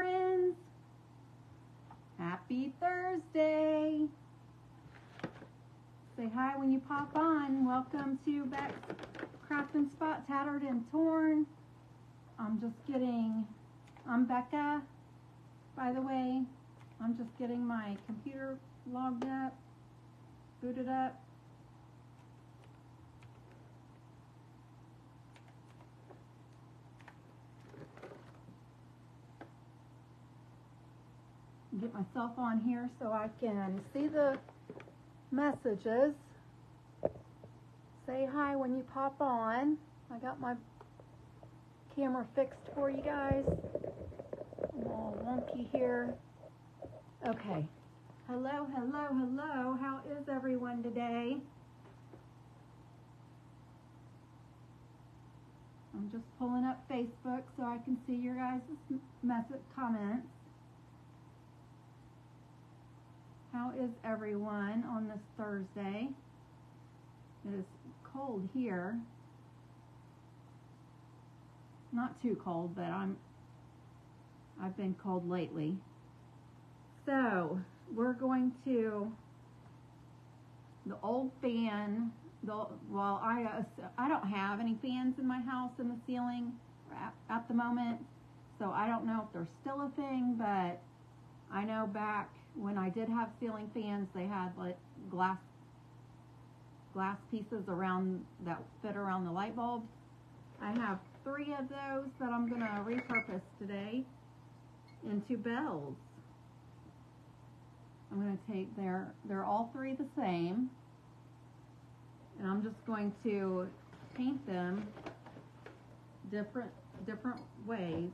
friends. Happy Thursday. Say hi when you pop on. Welcome to Beck's Craft and Spot Tattered and Torn. I'm Becca, by the way. I'm just getting my computer logged up, booted up. Get myself on here so I can see the messages. Say hi when you pop on. I got my camera fixed for you guys. I'm all wonky here. Okay. Hello, hello, hello. How is everyone today? I'm just pulling up Facebook so I can see your guys' comments. How is everyone on this Thursday? It is cold here. Not too cold, but I've been cold lately. So we're going to the old fan. Well, I don't have any fans in my house in the ceiling at the moment, so I don't know if they're still a thing. But I know back when I did have ceiling fans, they had like glass pieces around that fit around the light bulbs. I have 3 of those that I'm going to repurpose today into bells. I'm going to take they're all 3 the same, and I'm just going to paint them different ways,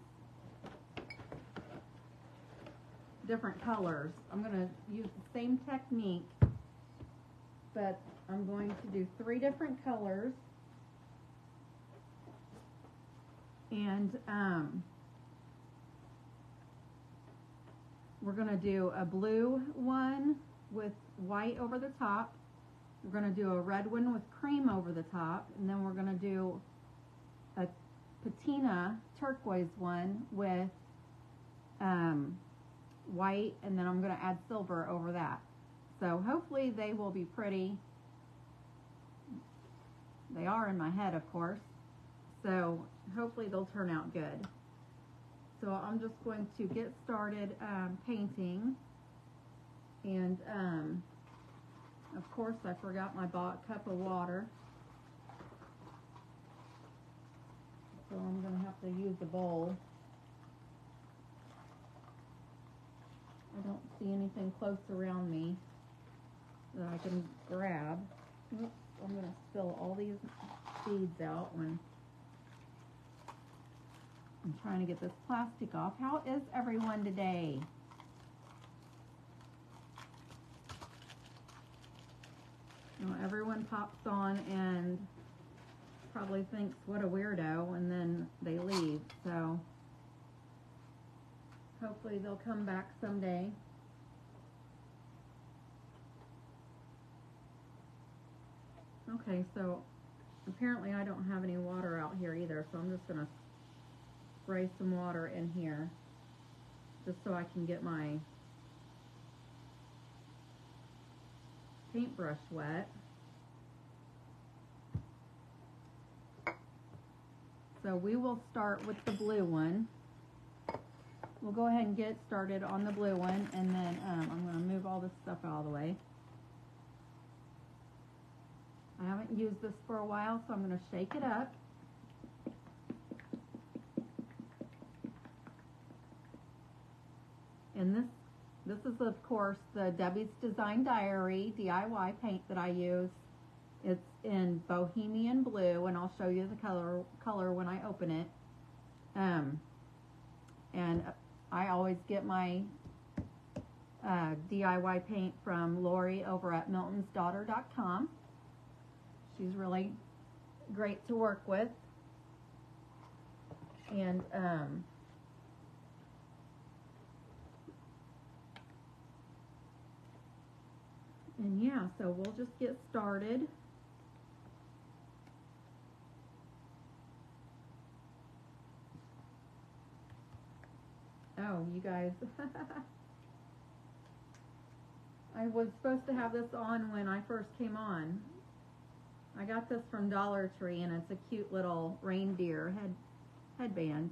different colors. I'm going to use the same technique, but I'm going to do 3 different colors. And we're going to do a blue one with white over the top. We're going to do a red one with cream over the top. And then we're going to do a patina turquoise one with white. And then I'm going to add silver over that. So hopefully they will be pretty. They are in my head, of course. So hopefully they'll turn out good. So I'm just going to get started painting. And of course I forgot my cup of water. So I'm going to have to use the bowl. I don't see anything close around me that I can grab. Oops, I'm going to spill all these seeds out when I'm trying to get this plastic off. How is everyone today? You know, everyone pops on and probably thinks what a weirdo, and then they leave. So hopefully they'll come back someday. Okay, so apparently I don't have any water out here either, so I'm just going to spray some water in here just so I can get my paintbrush wet. So we will start with the blue one. We'll go ahead and get started on the blue one, and then I'm going to move all this stuff out of the way. I haven't used this for a while, so I'm going to shake it up. And this is, of course, the Debbie's Design Diary DIY paint that I use. It's in Bohemian Blue, and I'll show you the color when I open it. And I always get my DIY paint from Lori over at miltonsdaughter.com. She's really great to work with. And yeah, so we'll just get started. Oh, know, you guys. I was supposed to have this on when I first came on. I got this from Dollar Tree, and it's a cute little reindeer headband.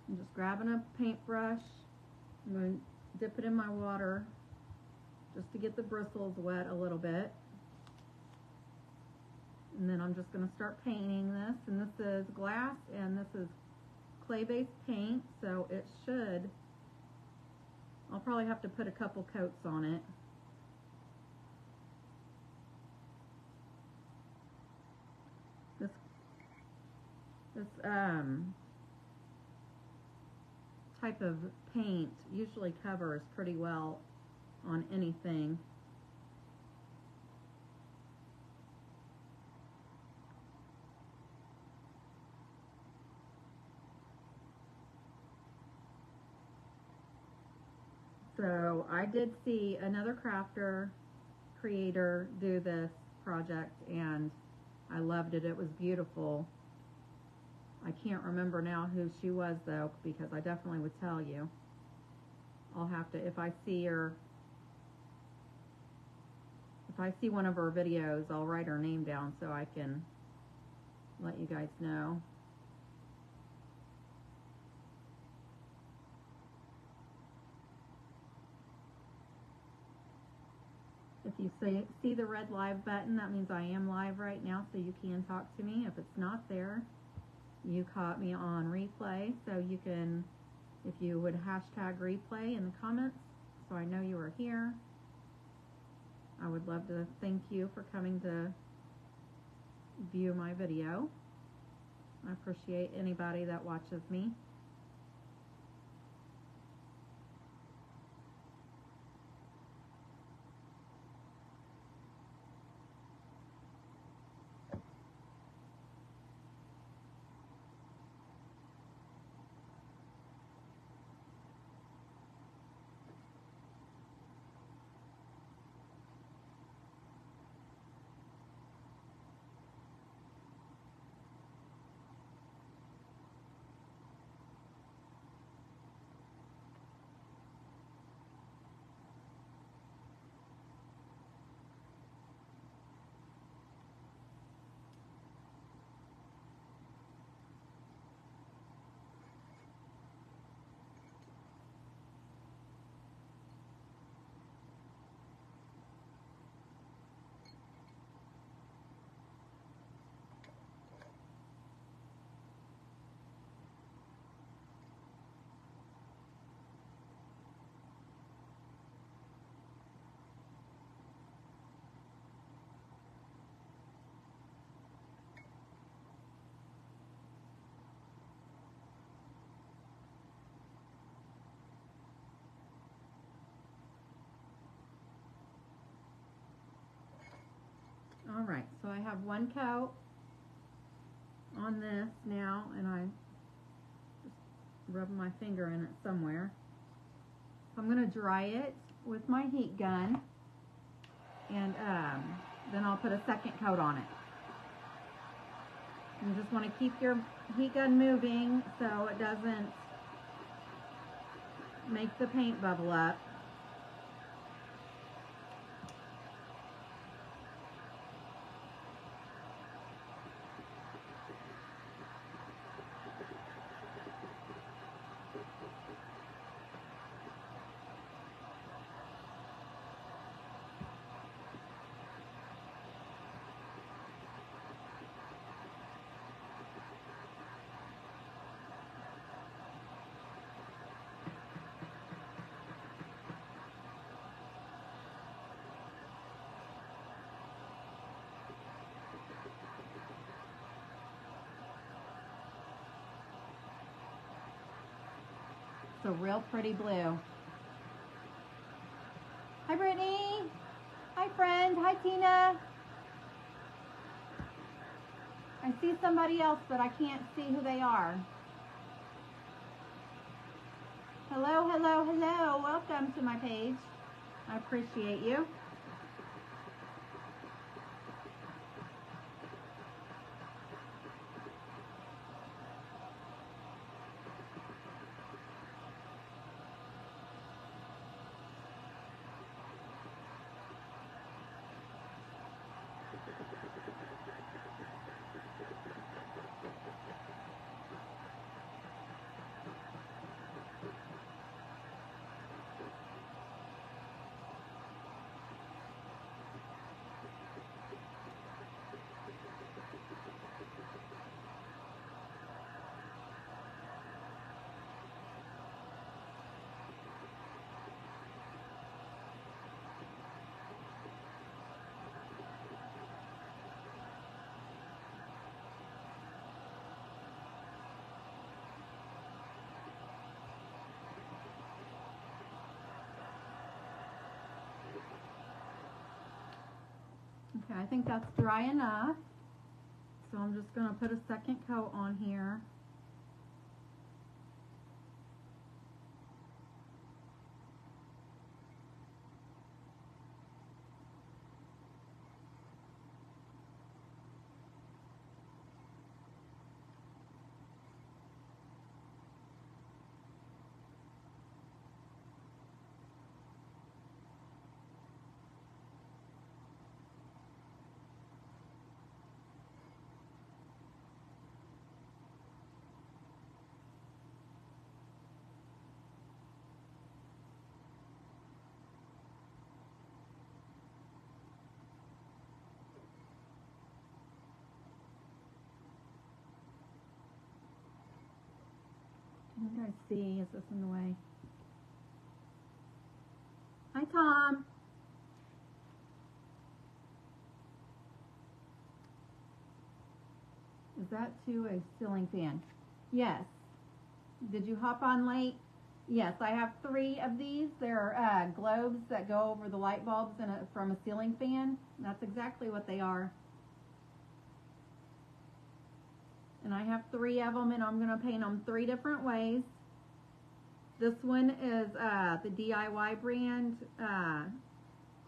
I'm just grabbing a paintbrush. I'm going to dip it in my water just to get the bristles wet a little bit. And then I'm just going to start painting this. And this is glass and this is clay-based paint, so it should, I'll probably have to put a couple coats on it. This type of paint usually covers pretty well on anything. So I did see another creator do this project, and I loved it. It was beautiful. I can't remember now who she was though, because I definitely would tell you. I'll have to, if I see one of her videos, I'll write her name down so I can let you guys know. If you see the red live button, that means I am live right now, so you can talk to me. If it's not there, you caught me on replay, so you can, if you would hashtag replay in the comments so I know you are here. I would love to thank you for coming to view my video. I appreciate anybody that watches me. All right, so I have one coat on this now, and I just rub my finger in it somewhere. So I'm going to dry it with my heat gun, and then I'll put a second coat on it. You just want to keep your heat gun moving so it doesn't make the paint bubble up. It's a real pretty blue. Hi, Brittany. Hi, friend. Hi, Tina. I see somebody else, but I can't see who they are. Hello, hello, hello. Welcome to my page. I appreciate you. Okay, I think that's dry enough. So I'm just going to put a second coat on here. Can you guys see? Is this in the way? Hi, Tom. Is that to a ceiling fan? Yes. Did you hop on late? Yes, I have 3 of these. They're globes that go over the light bulbs from a ceiling fan. That's exactly what they are. And I have 3 of them, and I'm going to paint them 3 different ways. This one is the DIY brand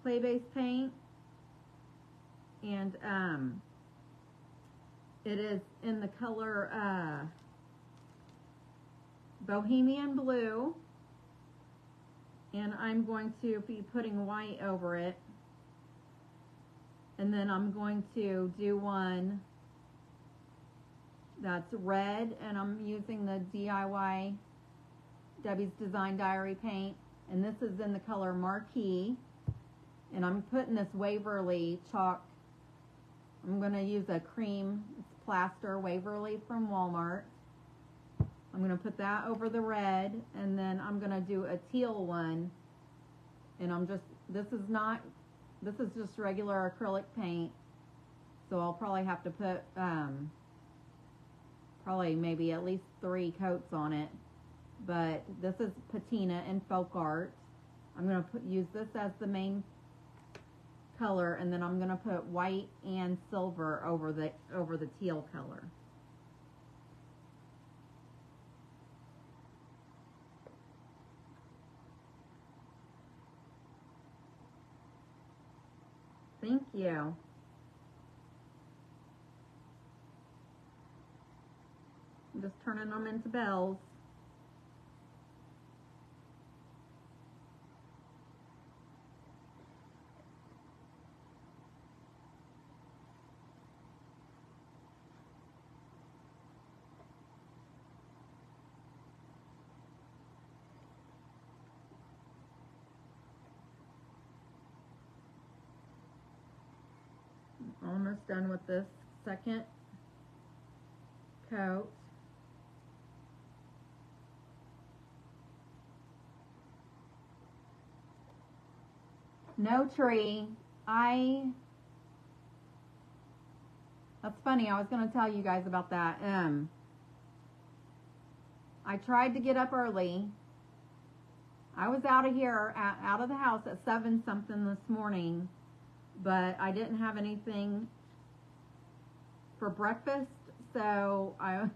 clay-based paint. And it is in the color Bohemian Blue. And I'm going to be putting white over it. And then I'm going to do one that's red, and I'm using the DIY Debbie's Design Diary paint, and this is in the color Marquee, and I'm putting this Waverly chalk. I'm going to use a cream plaster Waverly from Walmart. I'm going to put that over the red, and then I'm going to do a teal one, and this is just regular acrylic paint, so I'll probably have to put probably maybe at least 3 coats on it. But this is patina and folk art. I'm going to use this as the main color, and then I'm going to put white and silver over the teal color. Thank you. I'm just turning them into bells. Almost done with this second coat. No tree. That's funny. I was going to tell you guys about that. I tried to get up early. I was out of here, out of the house at 7 something this morning, but I didn't have anything for breakfast, so I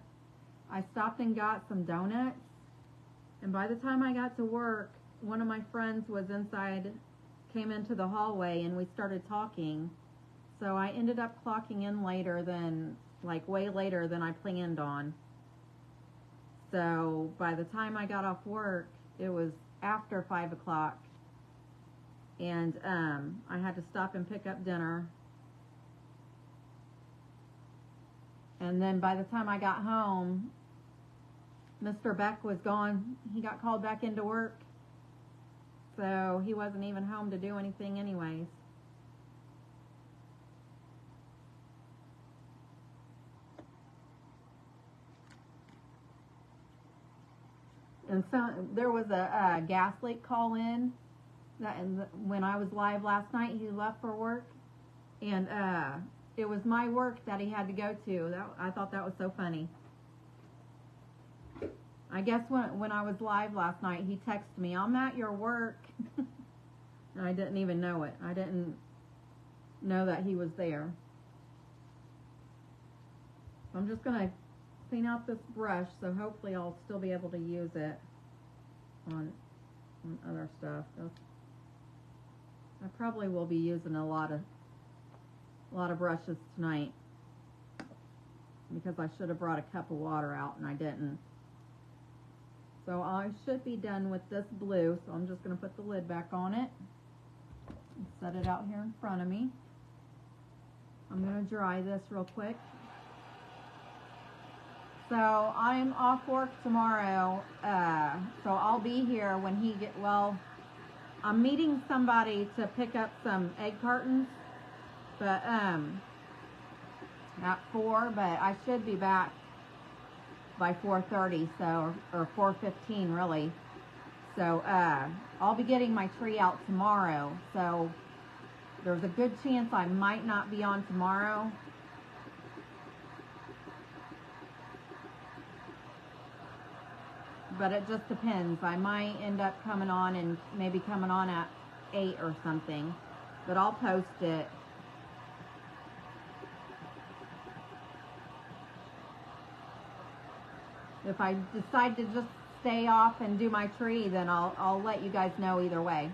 stopped and got some donuts, and by the time I got to work, one of my friends was inside, came into the hallway, and we started talking, so I ended up clocking in later than, like way later than I planned on. So by the time I got off work, it was after 5 o'clock, and I had to stop and pick up dinner. And then by the time I got home, Mr. Beck was gone. He got called back into work, so he wasn't even home to do anything anyways. And so there was a gas leak call in when I was live last night. He left for work, and it was my work that he had to go to. I thought that was so funny. I guess when I was live last night, he texted me, "I'm at your work," and I didn't even know it. know that he was there. So I'm just going to clean out this brush, so hopefully I'll still be able to use it on other stuff. I probably will be using a lot of brushes tonight because I should have brought a cup of water out and I didn't. So I should be done with this blue, so I'm just going to put the lid back on it and set it out here in front of me. I'm going to dry this real quick. So I'm off work tomorrow, so I'll be here when he I'm meeting somebody to pick up some egg cartons, but at 4, but I should be back by 4:30, so, or 4:15 really. So I'll be getting my tree out tomorrow, so there's a good chance I might not be on tomorrow. But it just depends. I might end up coming on and maybe coming on at 8 or something. But I'll post it. If I decide to just stay off and do my tree, then I'll let you guys know either way.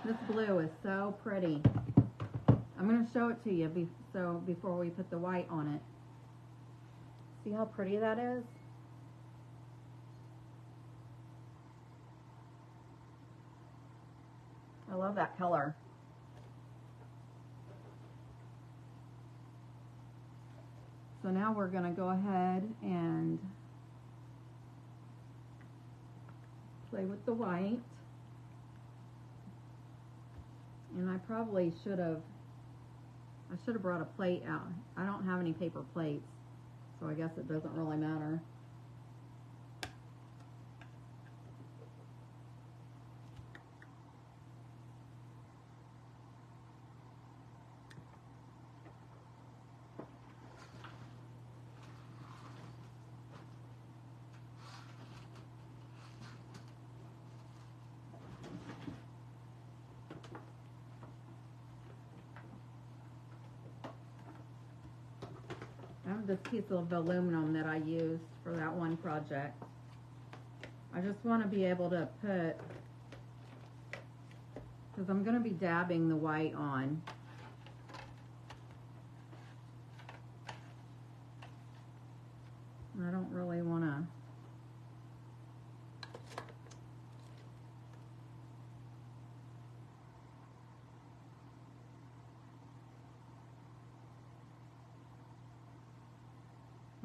This blue is so pretty. I'm going to show it to you before we put the white on it. See how pretty that is? I love that color. So now we're going to go ahead and play with the white. And I probably should have brought a plate out. I don't have any paper plates, so I guess it doesn't really matter. I have this piece of aluminum that I used for that one project. I just want to be able to put, because I'm going to be dabbing the white on. I don't really want to.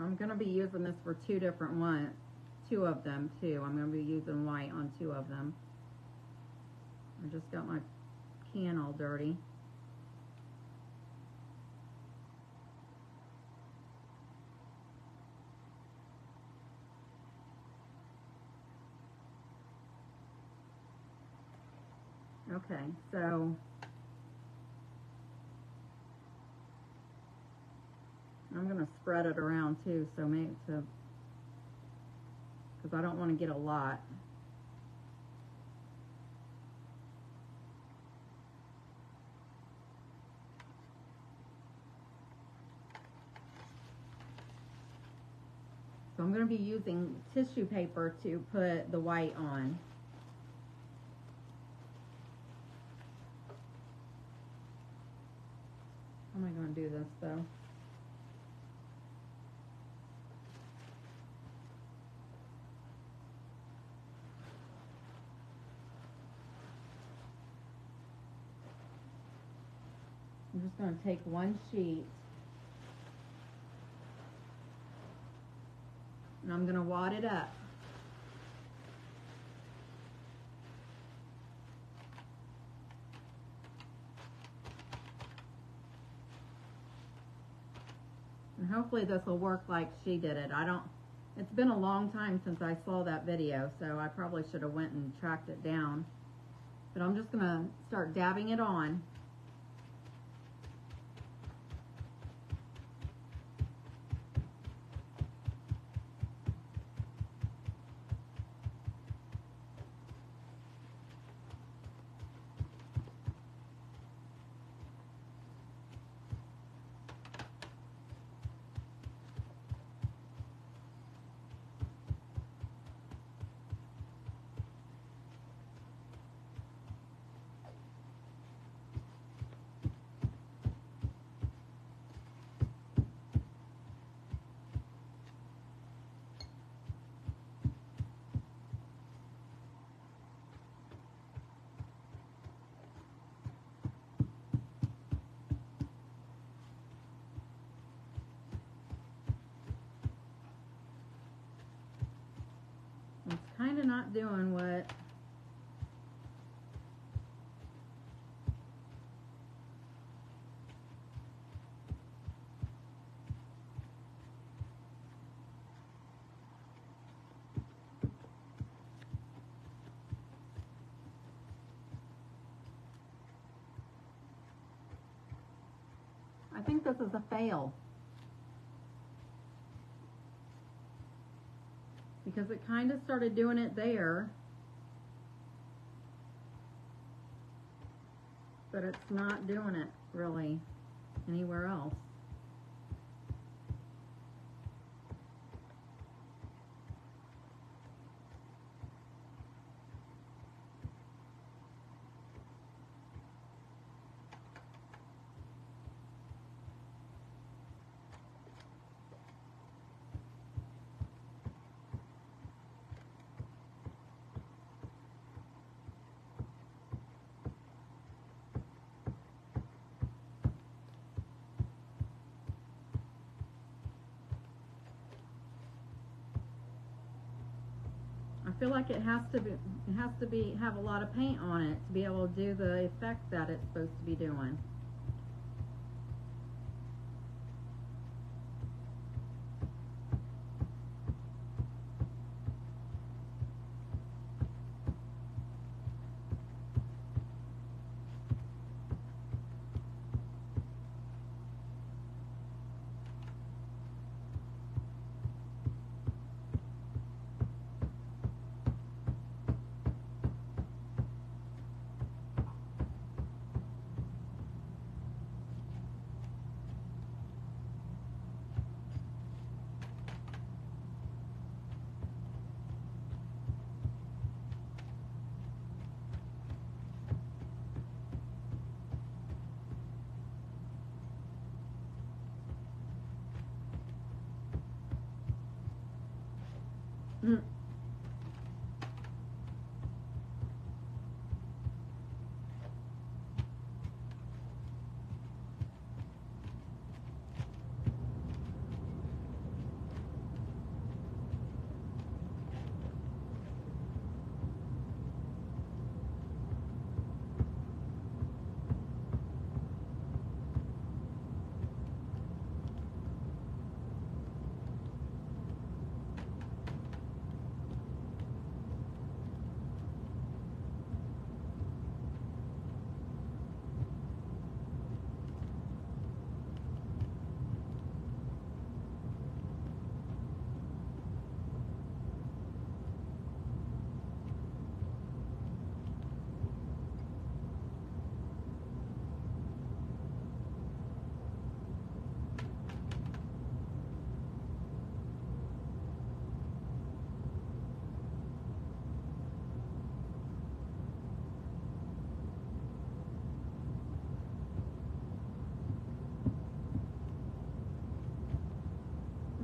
I'm going to be using this for two of them too. I'm going to be using white on 2 of them. I just got my can all dirty. Okay, so I'm going to spread it around too, so maybe because I don't want to get a lot. So I'm going to be using tissue paper to put the white on. How am I going to do this though? I'm just going to take one sheet and I'm going to wad it up. And hopefully this will work like she did it. It's been a long time since I saw that video, so I probably should have went and tracked it down. But I'm just gonna start dabbing it on. It's kind of not doing what I think this is a fail. Because it kind of started doing it there, but it's not doing it really anywhere else. I feel like it has to have a lot of paint on it to be able to do the effect that it's supposed to be doing. Mm.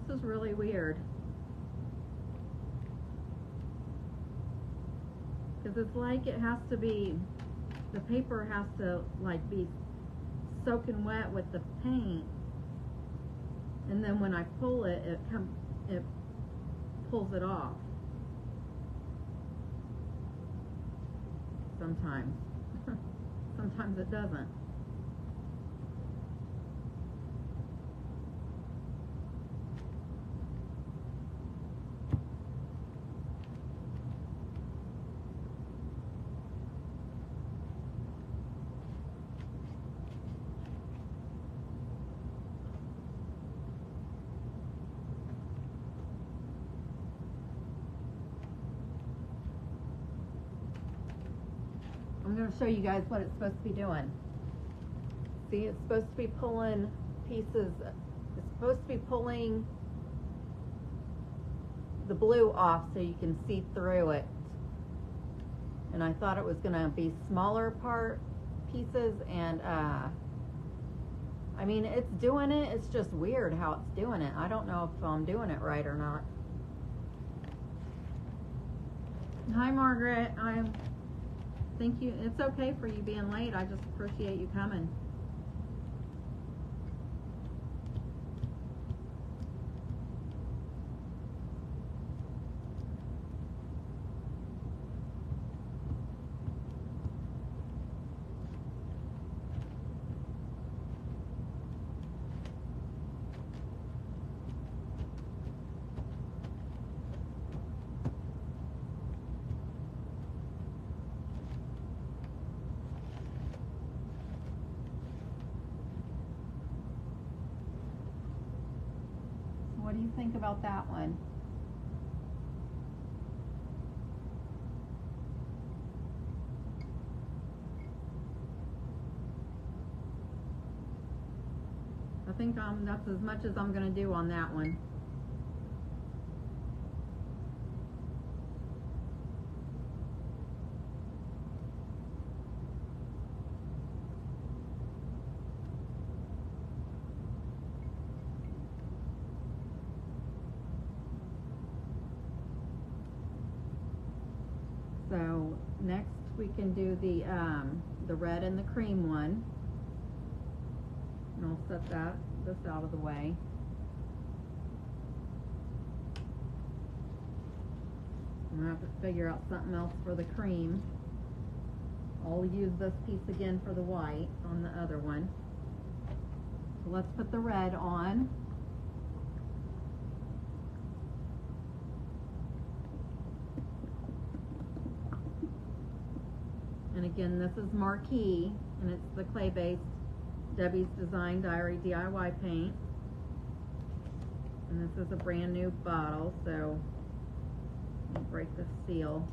This is really weird. Because it's like it has to be, the paper has to like be soaking wet with the paint, and then when I pull it, it pulls it off. Sometimes. Sometimes it doesn't. I'm going to show you guys what it's supposed to be doing. See, it's supposed to be pulling pieces. It's supposed to be pulling the blue off so you can see through it. And I thought it was going to be smaller pieces, and I mean, it's doing it. It's just weird how it's doing it. I don't know if I'm doing it right or not. Hi, Margaret. I think it's okay for you being late. I just appreciate you coming. What do you think about that one? I think that's as much as I'm going to do on that one. So next we can do the red and the cream one. And I'll set this out of the way. I'm gonna have to figure out something else for the cream. I'll use this piece again for the white on the other one. So let's put the red on. And again, this is Marquee, and it's the clay-based Debbie's Design Diary DIY paint. And this is a brand new bottle, so I'll break the seal.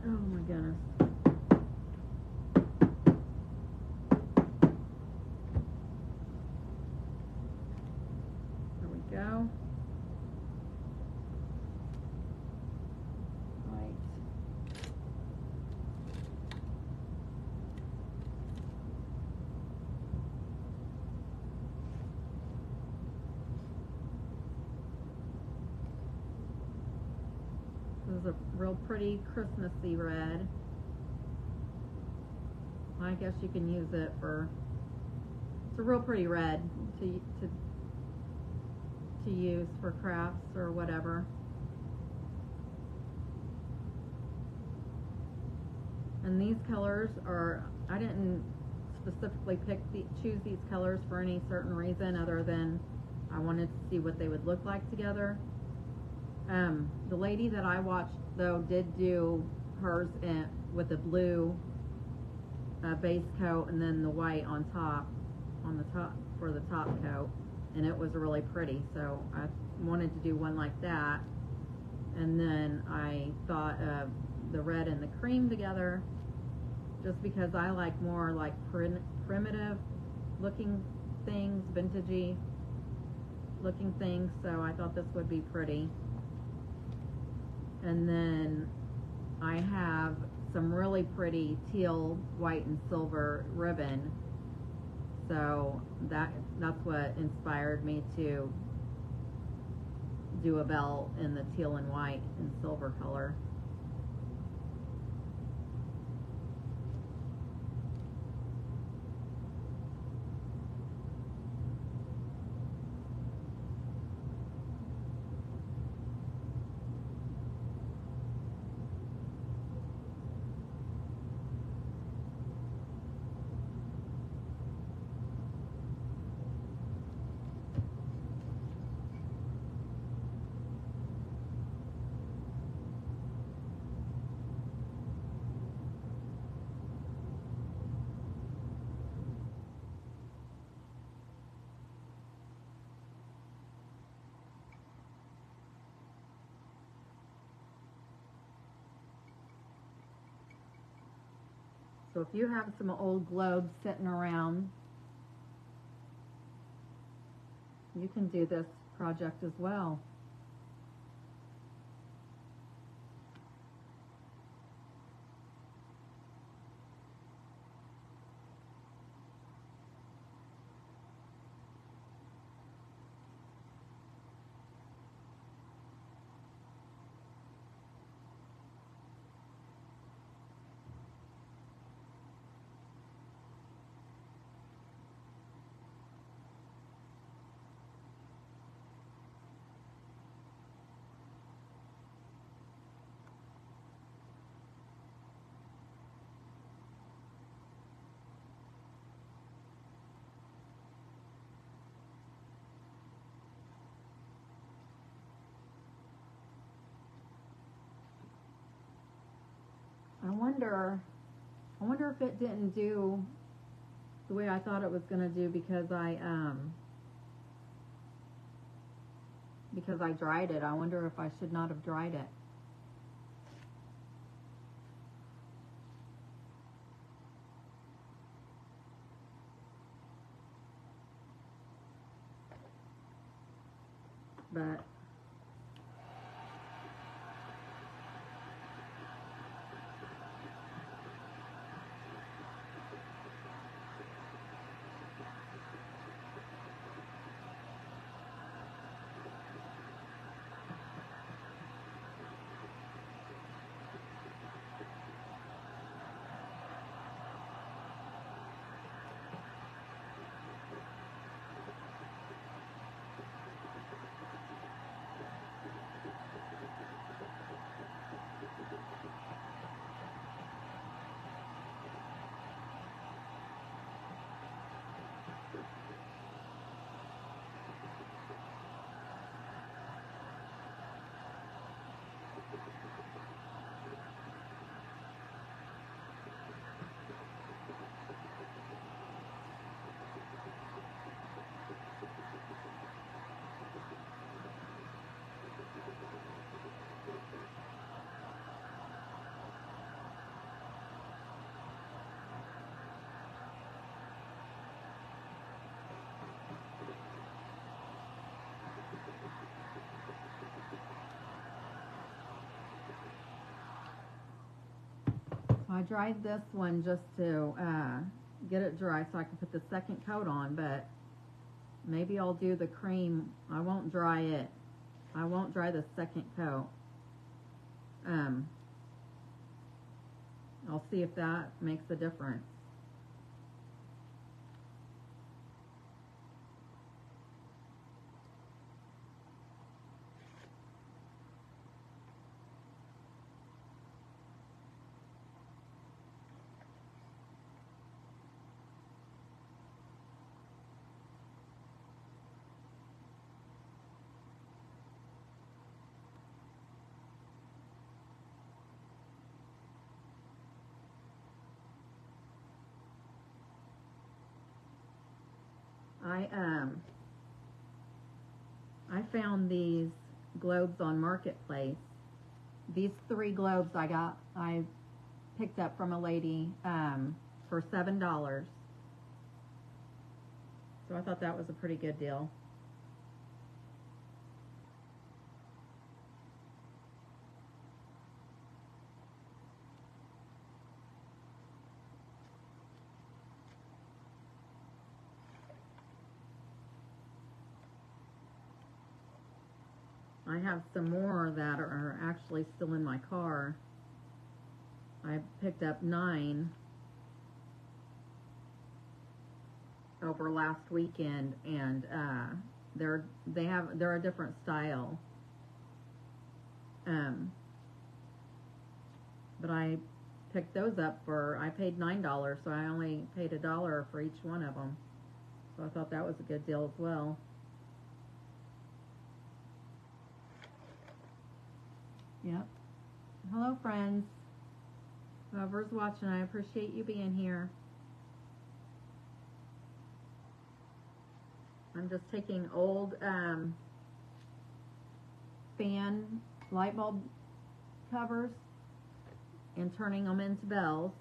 Oh my goodness. There we go. This is a real pretty Christmassy red. I guess you can use it for, it's a real pretty red to use for crafts or whatever. And these colors are, I didn't specifically choose these colors for any certain reason other than I wanted to see what they would look like together. The lady that I watched though did do hers with the blue base coat and then the white on the top for the top coat, and it was really pretty, so I wanted to do one like that. And then I thought of the red and the cream together just because I like more like primitive looking things, vintagey looking things, so I thought this would be pretty. And then I have some really pretty teal, white, and silver ribbon. So that's what inspired me to do a belt in the teal and white and silver color. So if you have some old globes sitting around, you can do this project as well. I wonder if it didn't do the way I thought it was going to do because I dried it. I wonder if I should not have dried it. But I dried this one just to get it dry so I can put the second coat on, but maybe I'll do the cream. I won't dry it. I won't dry the second coat. I'll see if that makes a difference. I found these globes on Marketplace. These 3 globes I picked up from a lady for $7. So I thought that was a pretty good deal. I have some more that are actually still in my car. I picked up 9 over last weekend, and they're a different style. But I picked those up I paid $9, so I only paid $1 for each one of them. So I thought that was a good deal as well. Yep. Hello, friends. Whoever's watching, I appreciate you being here. I'm just taking old fan light bulb covers and turning them into bells.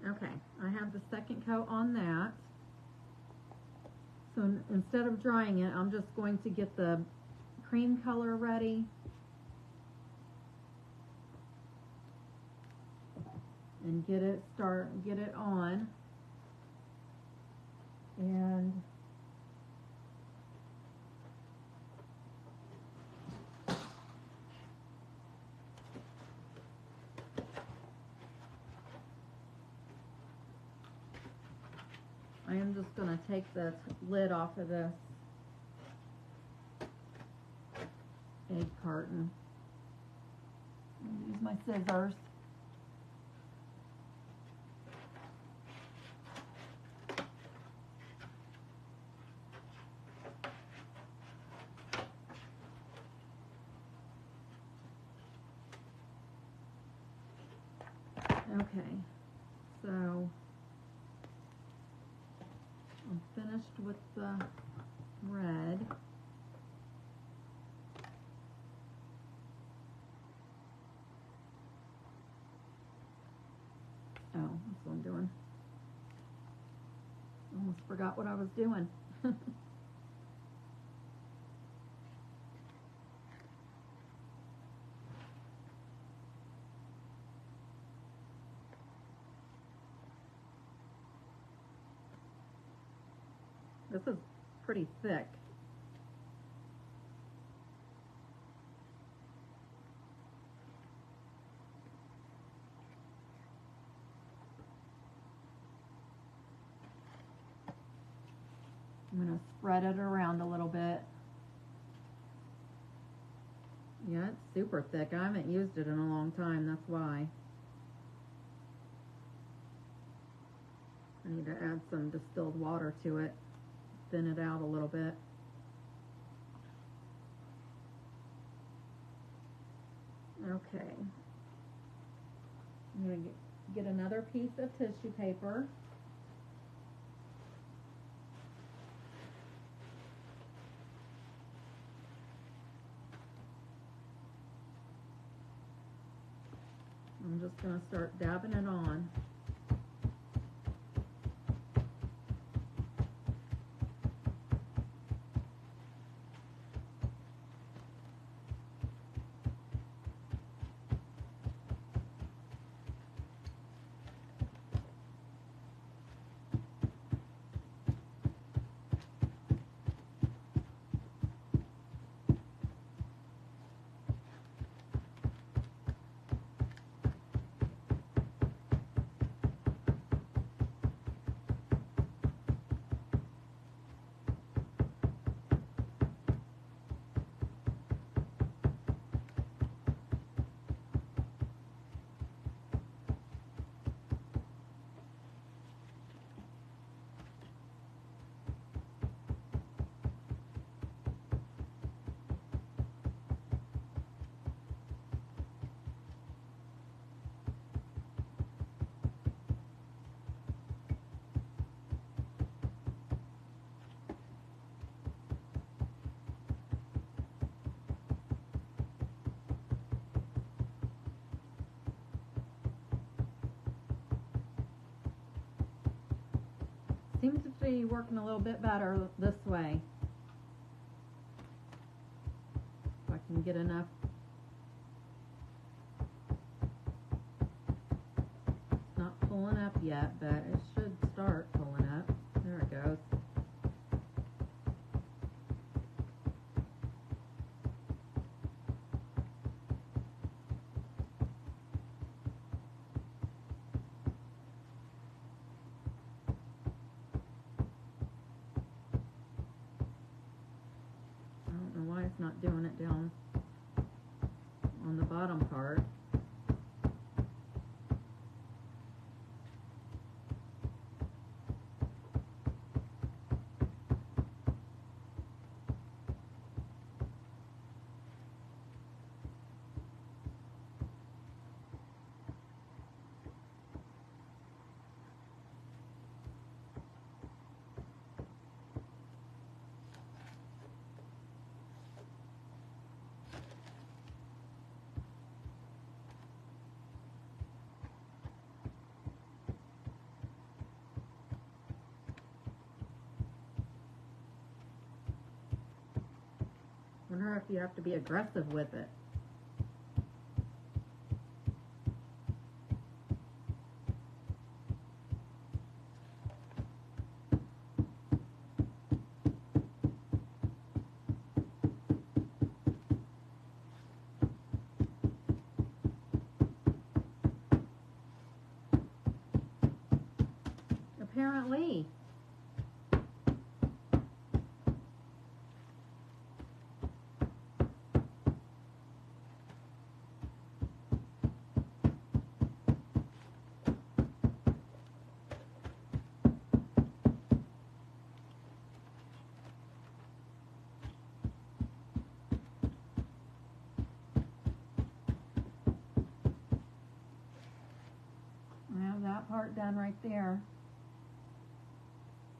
Okay, I have the second coat on that. So instead of drying it, I'm just going to get the cream color ready. And get it on. And I am just going to take the lid off of this egg carton. Use my scissors. Okay, so I'm finished with the red. Oh, that's what I'm doing. Almost forgot what I was doing. This is pretty thick. I'm going to spread it around a little bit. Yeah, it's super thick. I haven't used it in a long time, that's why. I need to add some distilled water to it, thin it out a little bit. Okay. I'm going to get another piece of tissue paper. I'm just going to start dabbing it on. Seems to be working a little bit better this way. If I can get enough. It's not pulling up yet, but it should start pulling up. There it goes. It's not doing it down on the bottom part. sure if you have to be aggressive with it. Apparently. I have that part done right there.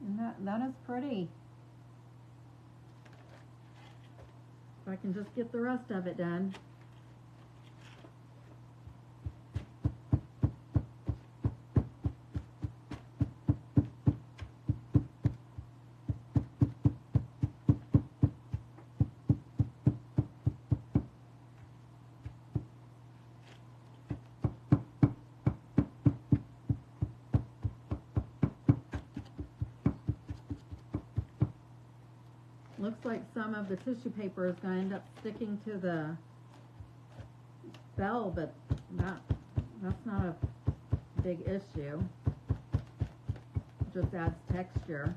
And that is pretty. If I can just get the rest of it done. Looks like some of the tissue paper is going to end up sticking to the bell, but that's not a big issue. It just adds texture.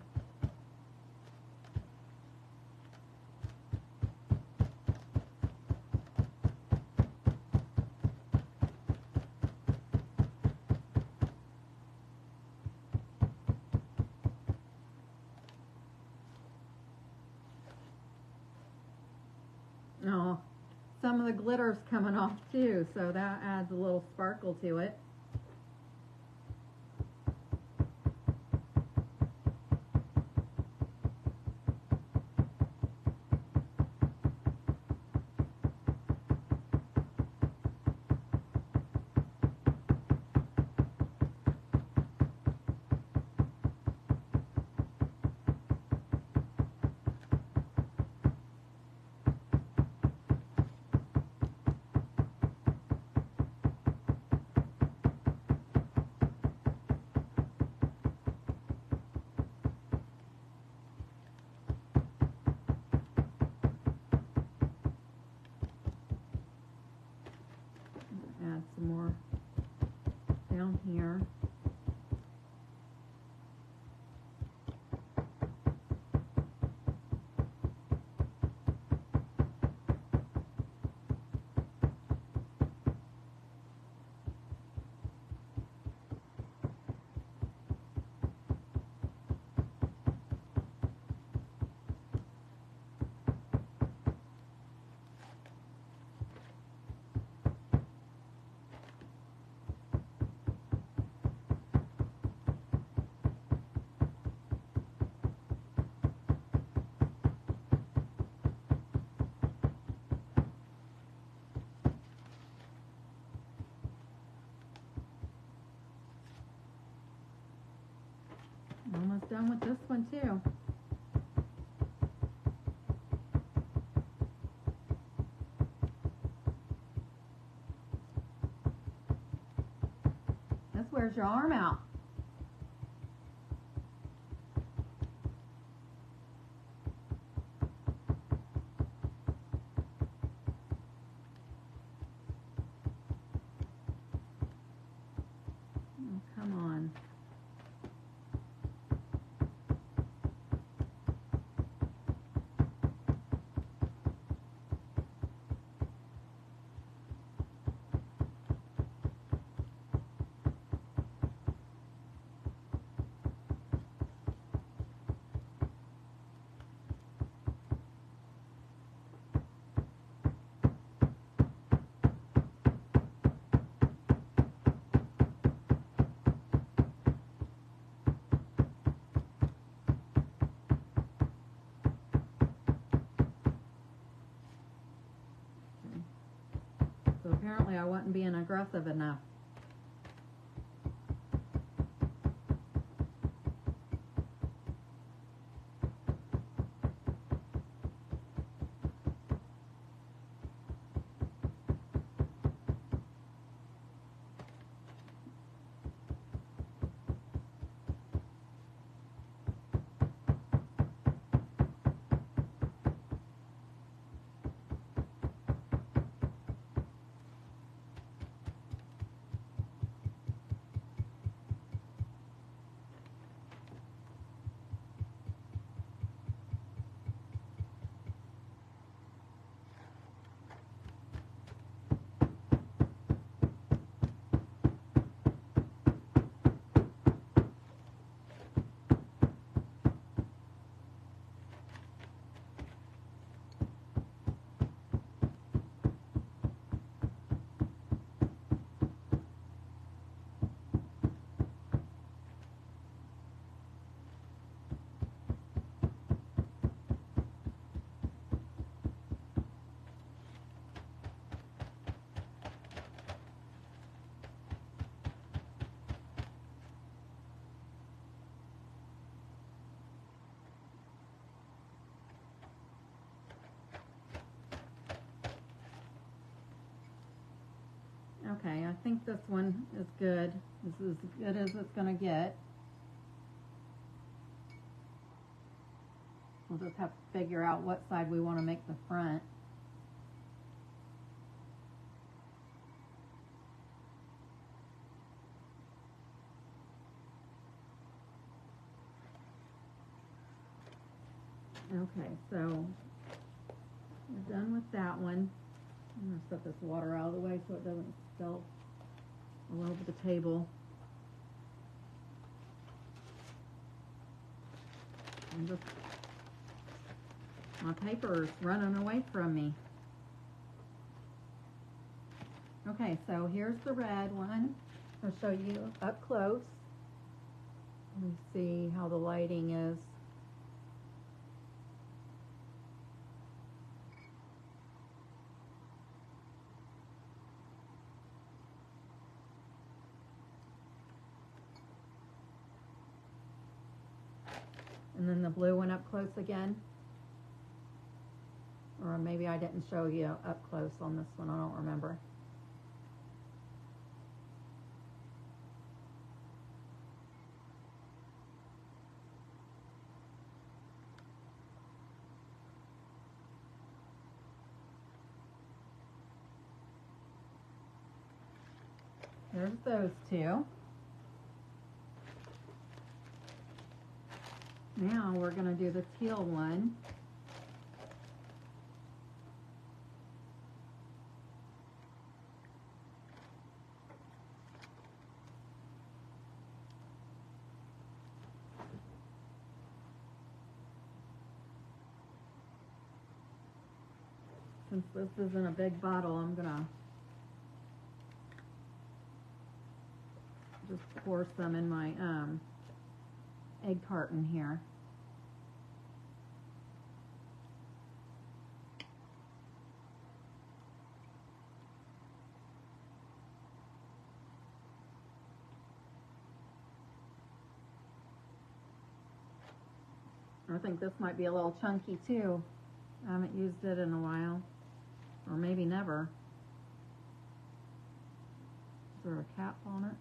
Oh, some of the glitter's coming off too, so that adds a little sparkle to it. Add some more down here. Almost done with this one too. This wears your arm out. Oh, come on. So apparently I wasn't being aggressive enough. Okay, I think this one is good. This is as good as it's going to get. We'll just have to figure out what side we want to make the front. Okay, so we're done with that one. I'm going to set this water out of the way so it doesn't spill all over the table. And just, my paper is running away from me. Okay, so here's the red one. I'll show you up close. Let me see how the lighting is. And then the blue one up close again. Or maybe I didn't show you up close on this one, I don't remember. There's those two. Now we're going to do the teal one. Since this isn't a big bottle, I'm going to just pour some in my egg carton here. I think this might be a little chunky too. I haven't used it in a while, or maybe never. Is there a cap on it?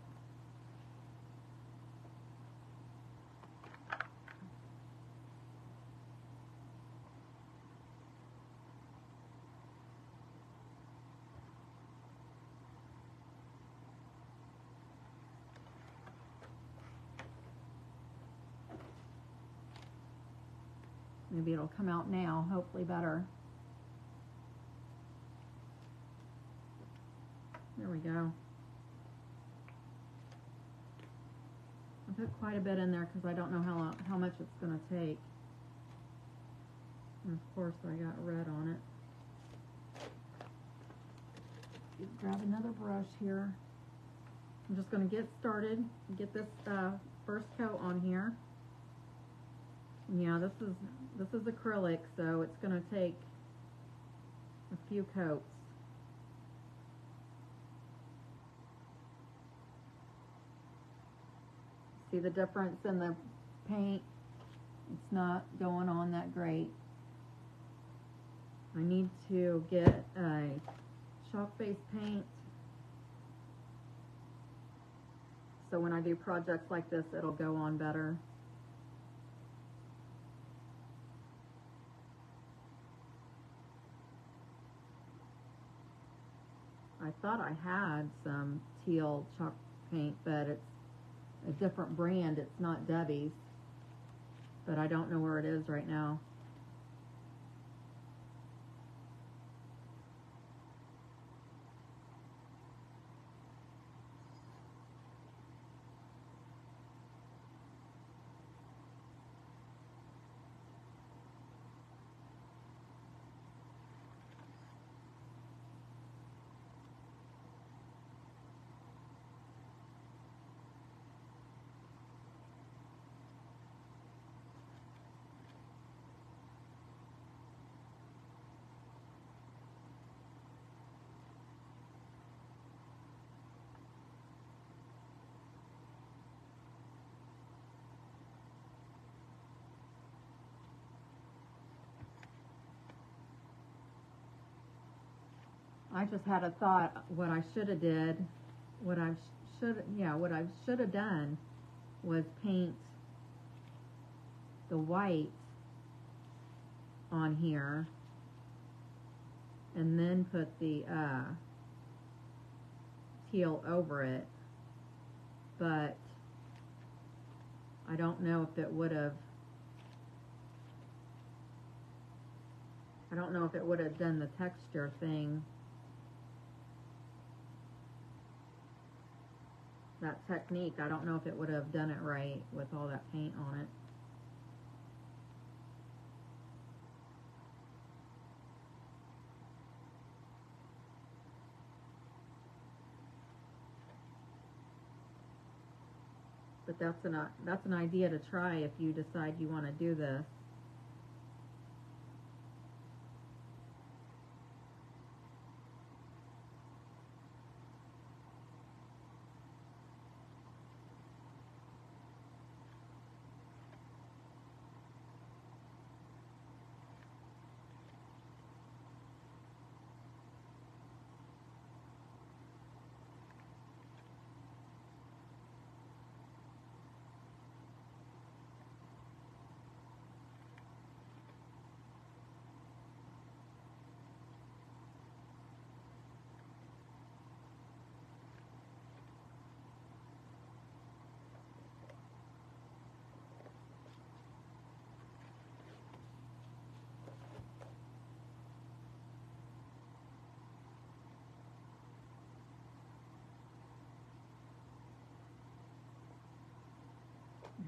Maybe it'll come out now, hopefully better. There we go. I put quite a bit in there because I don't know how much it's going to take. And of course I got red on it. Grab another brush here. I'm just going to get started, get this first coat on here. Yeah, this is acrylic, so it's going to take a few coats. See the difference in the paint? It's not going on that great. I need to get a chalk-based paint so when I do projects like this, it'll go on better. I thought I had some teal chalk paint, but it's a different brand. It's not Debbie's, but I don't know where it is right now. I just had a thought. What I should have did, what I should have done was paint the white on here, and then put the teal over it. But I don't know if it would have. I don't know if it would have done the texture thing. That technique, I don't know if it would have done it right with all that paint on it. But that's an idea to try if you decide you want to do this.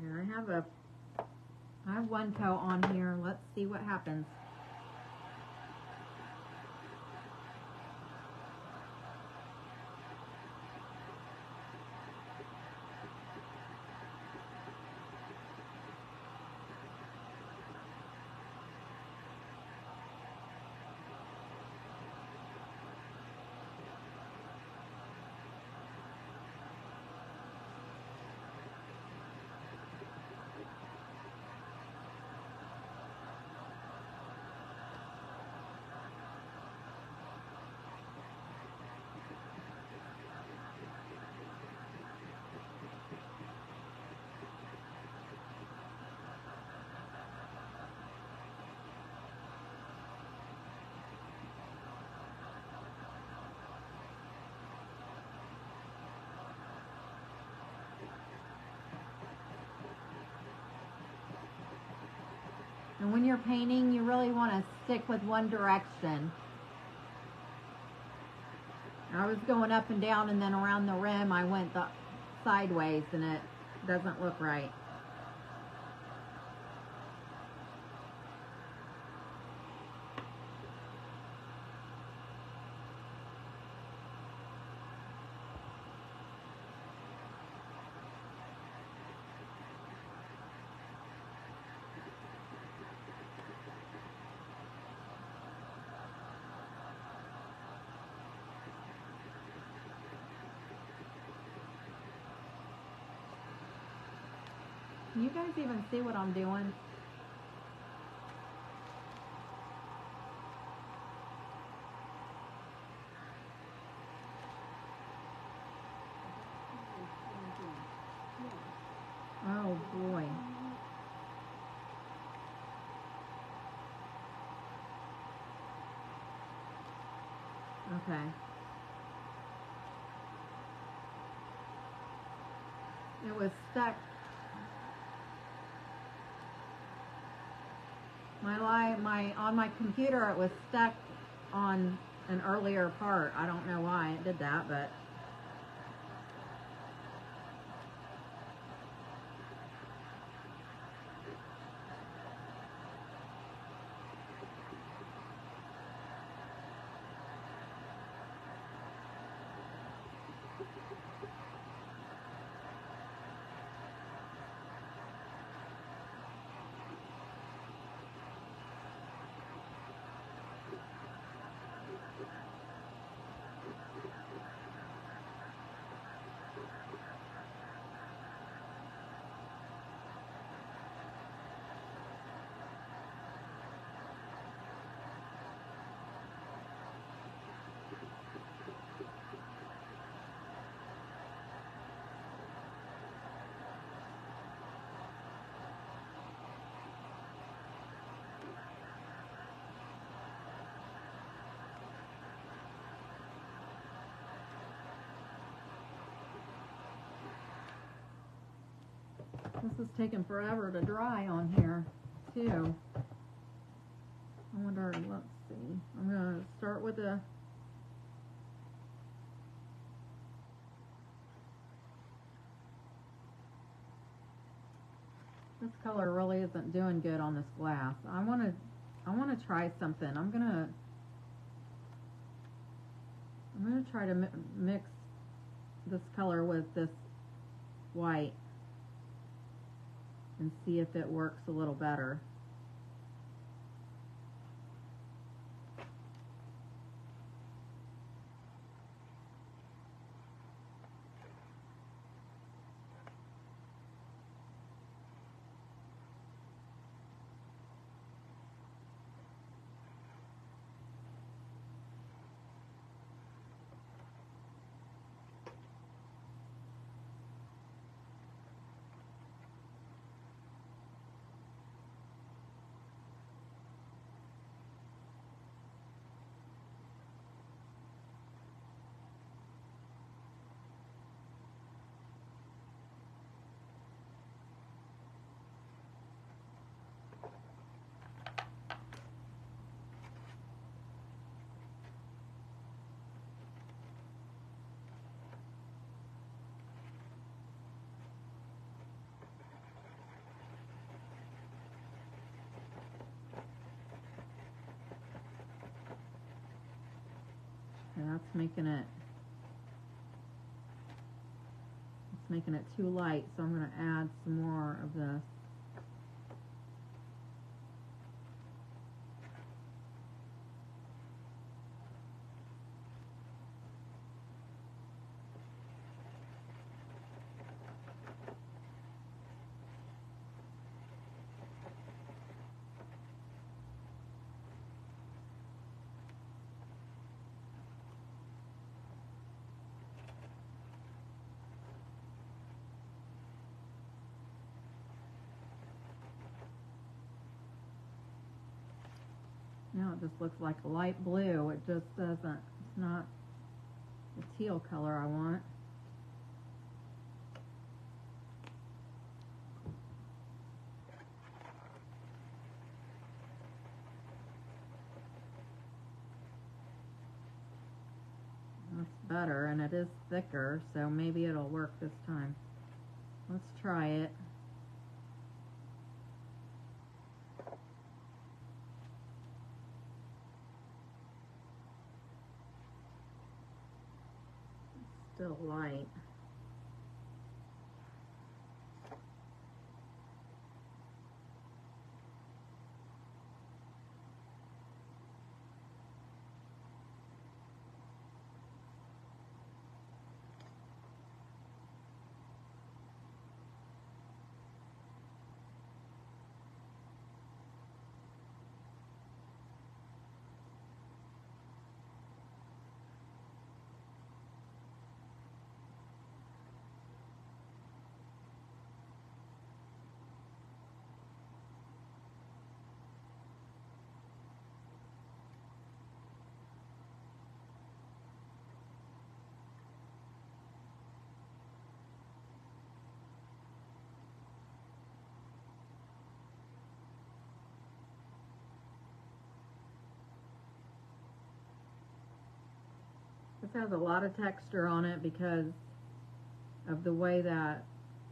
Here I have one coat on here. Let's see what happens. And when you're painting, you really want to stick with one direction. I was going up and down, and then around the rim I went sideways, and it doesn't look right. Can you guys even see what I'm doing? Oh boy. Okay. It was stuck. On my computer, it was stuck on an earlier part. I don't know why it did that, but is taking forever to dry on here, too. I wonder, let's see. I'm going to start with the this color really isn't doing good on this glass. I want to try something. I'm gonna try to mix this color with this white and see if it works a little better. And that's making it too light, so I'm going to add some more of this. Now it just looks like a light blue. It just doesn't, it's not the teal color I want. That's better, and it is thicker, so maybe it'll work this time. Let's try it. Still light. This has a lot of texture on it because of the way that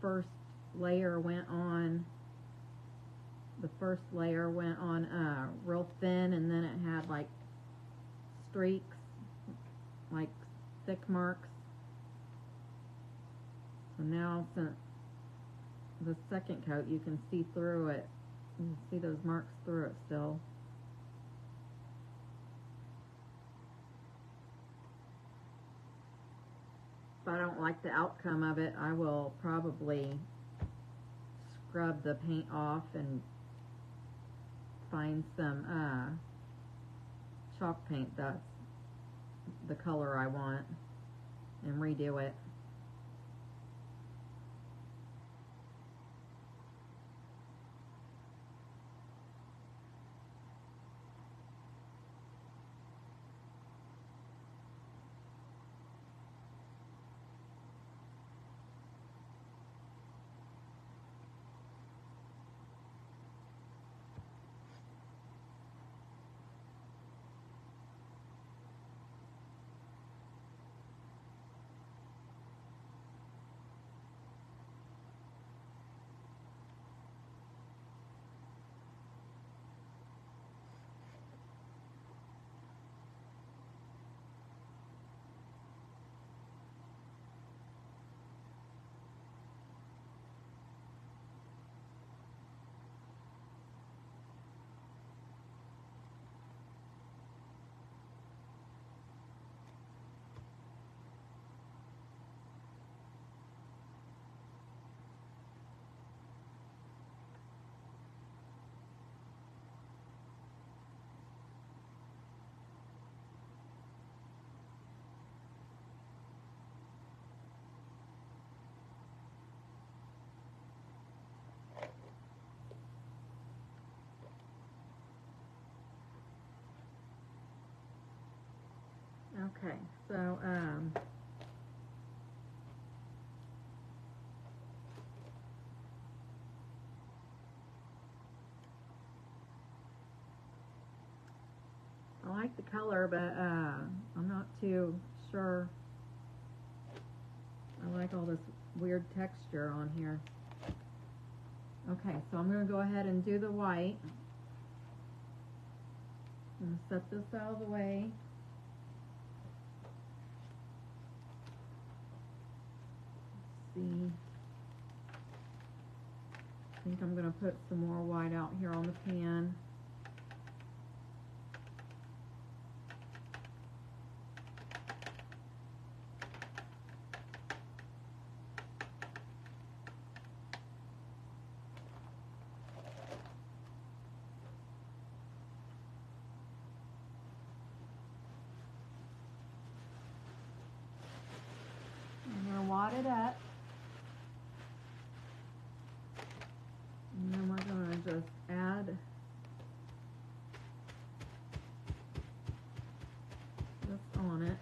first layer went on. The first layer went on real thin, and then it had like streaks, like thick marks. So now, since the second coat, you can see through it. You can see those marks through it still. If I don't like the outcome of it, I will probably scrub the paint off and find some chalk paint that's the color I want and redo it. Okay, so I like the color, but I'm not too sure. I like all this weird texture on here. Okay, so I'm going to go ahead and do the white. I'm going to set this out of the way. Let's see. I think I'm going to put some more white out here on the pan. Wad it up, and then we're going to just add this on it.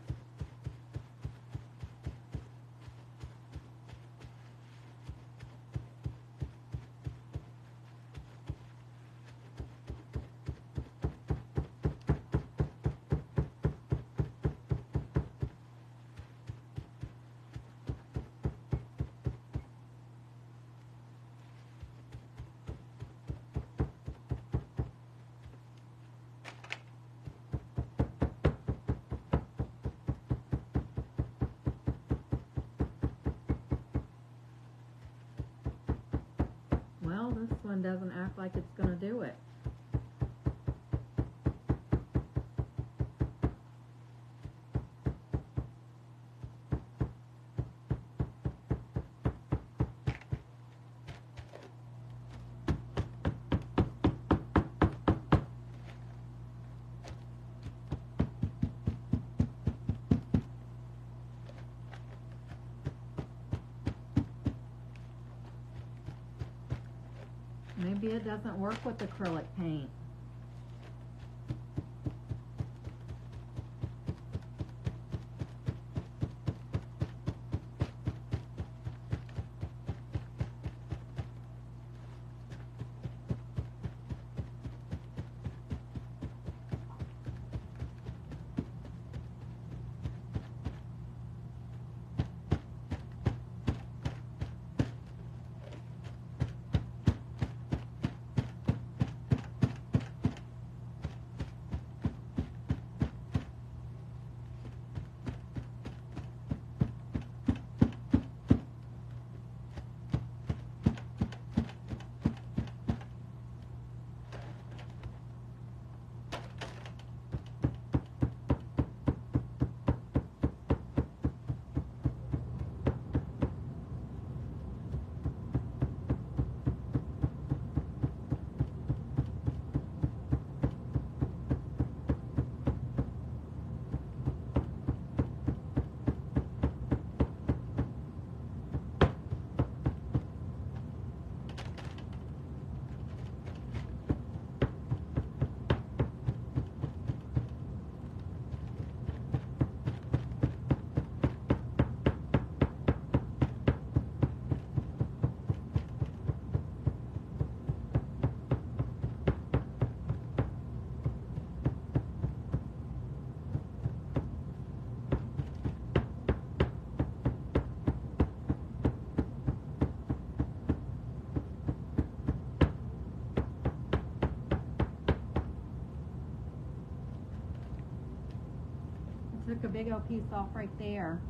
Well, this one doesn't act like it's going to do it. Maybe it doesn't work with acrylic paint. Took a big old piece off right there.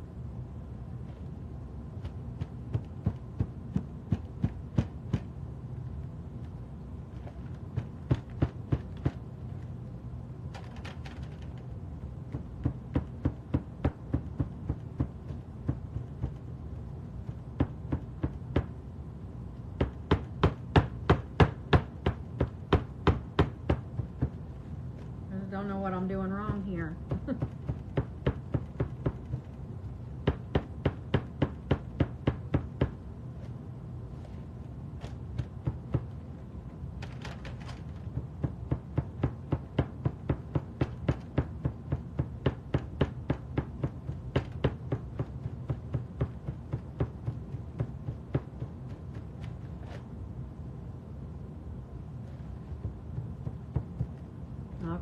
I don't know what I'm doing wrong here.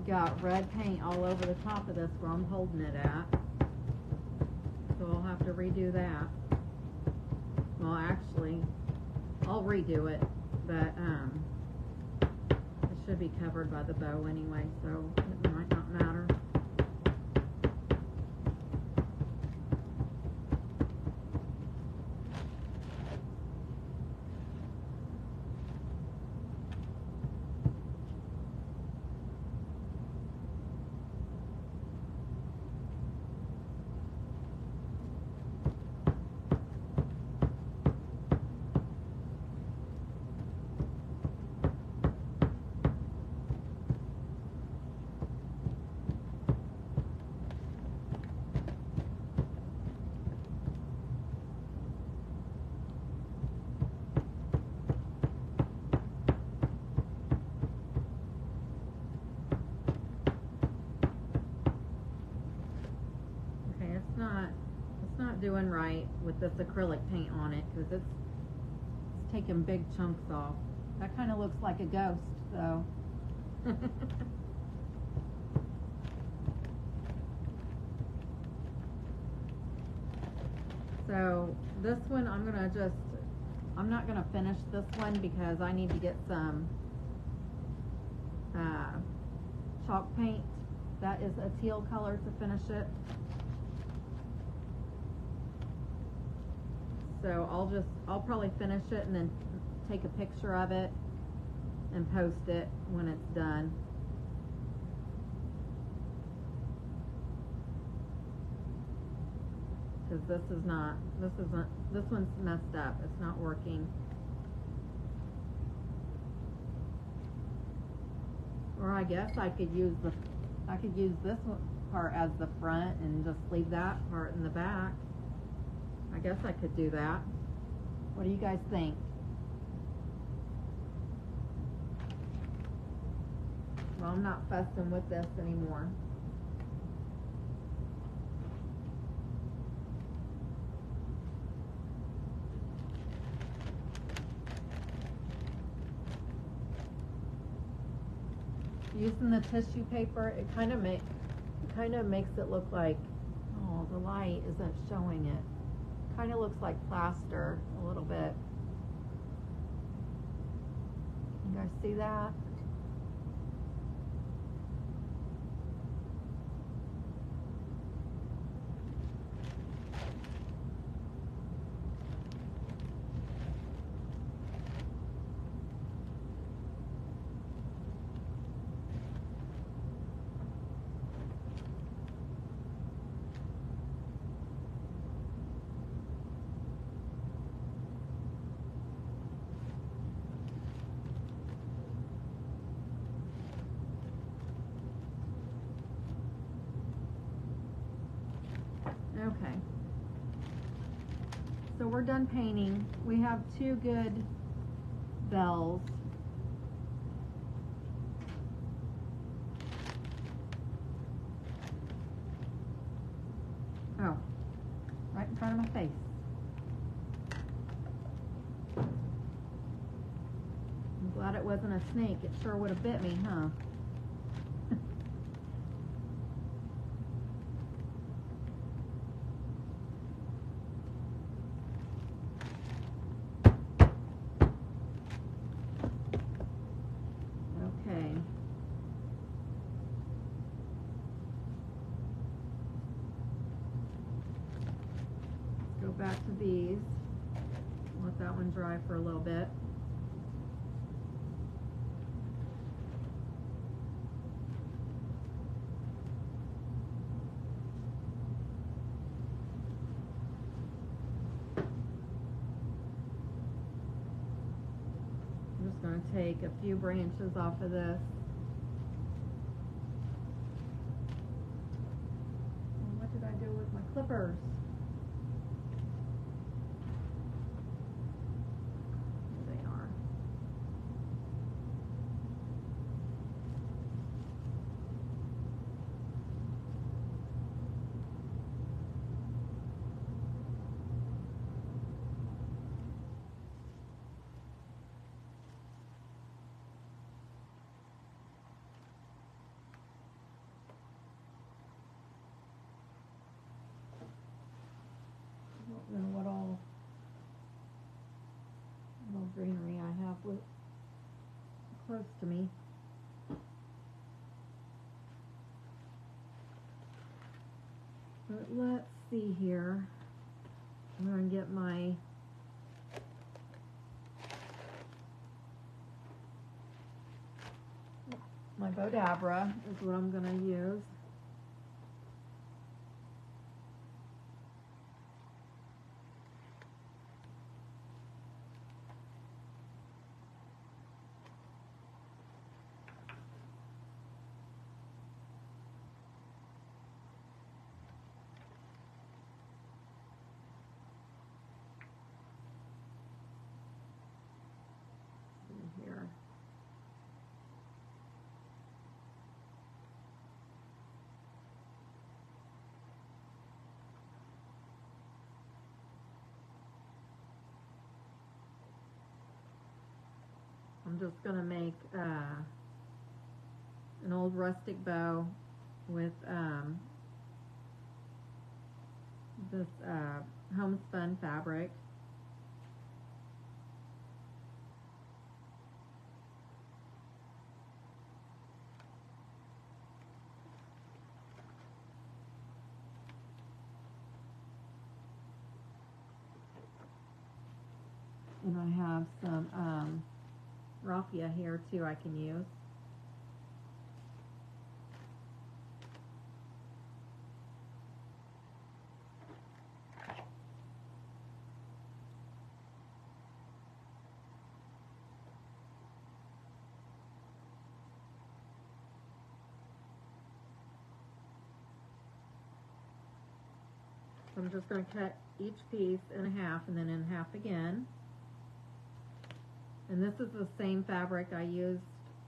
got red paint all over the top of this where I'm holding it at. So I'll have to redo that. Well, actually, I'll redo it, but it should be covered by the bow anyway, so it might not matter. It's not doing right with this acrylic paint on it because it's taking big chunks off. That kind of looks like a ghost, though. So this one I'm not gonna finish this one because I need to get some chalk paint. That is a teal color to finish it. So I'll probably finish it and then take a picture of it and post it when it's done. Because this one's messed up. It's not working. Or I guess I could use this part as the front and just leave that part in the back. I guess I could do that. What do you guys think? Well, I'm not fussing with this anymore. Using the tissue paper, it kind of makes it look like, oh, the light isn't showing it. Kind of looks like plaster a little bit. You guys see that? Okay, so we're done painting. We have two good bells. Oh, right in front of my face. I'm glad it wasn't a snake. It sure would have bit me, huh? Back to these. Let that one dry for a little bit. I'm just going to take a few branches off of this. What did I do with my clippers? greenery I have close to me. But let's see here. I'm going to get my Bodabra is what I'm going to use. Here. I'm just going to make an old rustic bow with this homespun fabric. And I have some raffia here too I can use. So I'm just going to cut each piece in half and then in half again. And this is the same fabric I used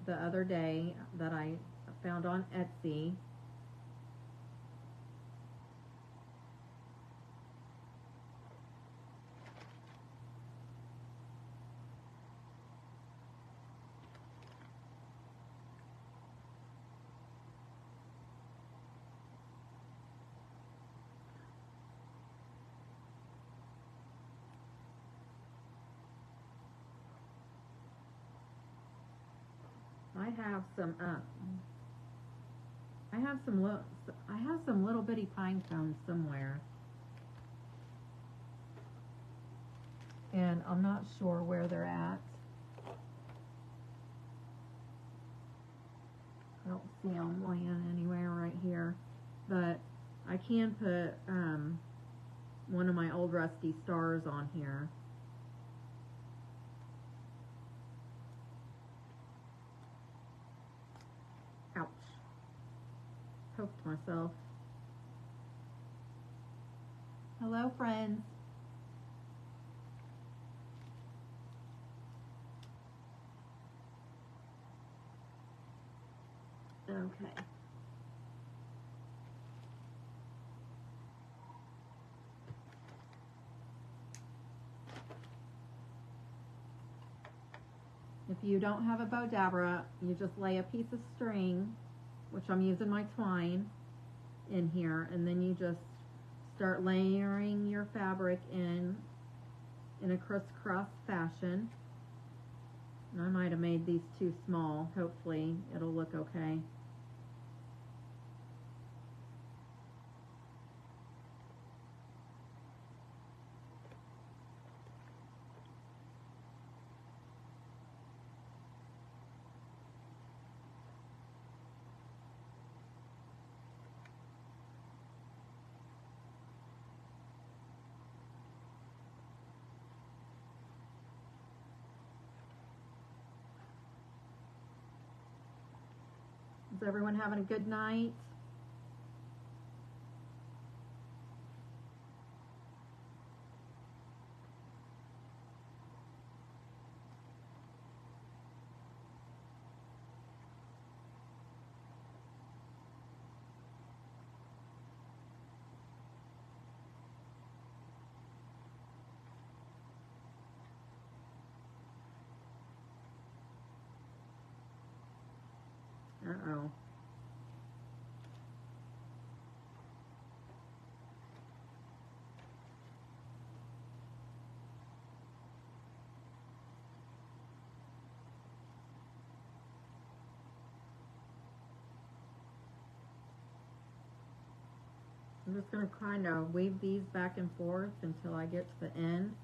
the other day that I found on Etsy. I have some little bitty pine cones somewhere, and I'm not sure where they're at. I don't see them laying anywhere right here, but I can put one of my old rusty stars on here. Ouch. Poked myself. Hello, friends. Okay. If you don't have a Bodabra, you just lay a piece of string, which I'm using my twine, in here, and then you just start layering your fabric in a crisscross fashion. And I might have made these too small. Hopefully it'll look okay. Is everyone having a good night? Uh-oh. just going to kind of weave these back and forth until I get to the end.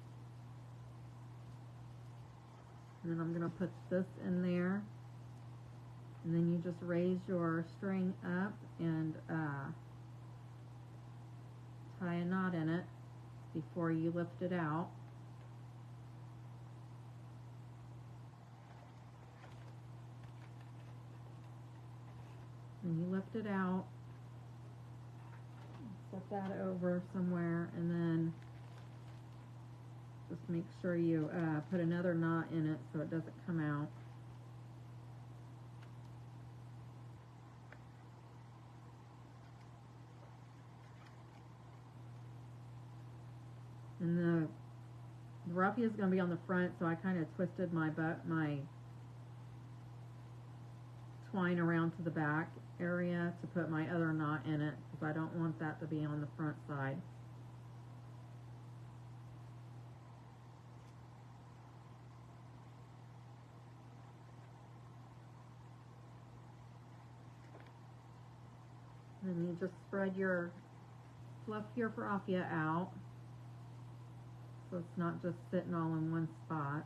And then I'm going to put this in there. And then you just raise your string up and tie a knot in it before you lift it out. And you lift it out, set that over somewhere, and then just make sure you put another knot in it so it doesn't come out. And the raffia is going to be on the front, so I kind of twisted my twine around to the back area to put my other knot in it, because I don't want that to be on the front side. And you just fluff your raffia out so it's not just sitting all in one spot.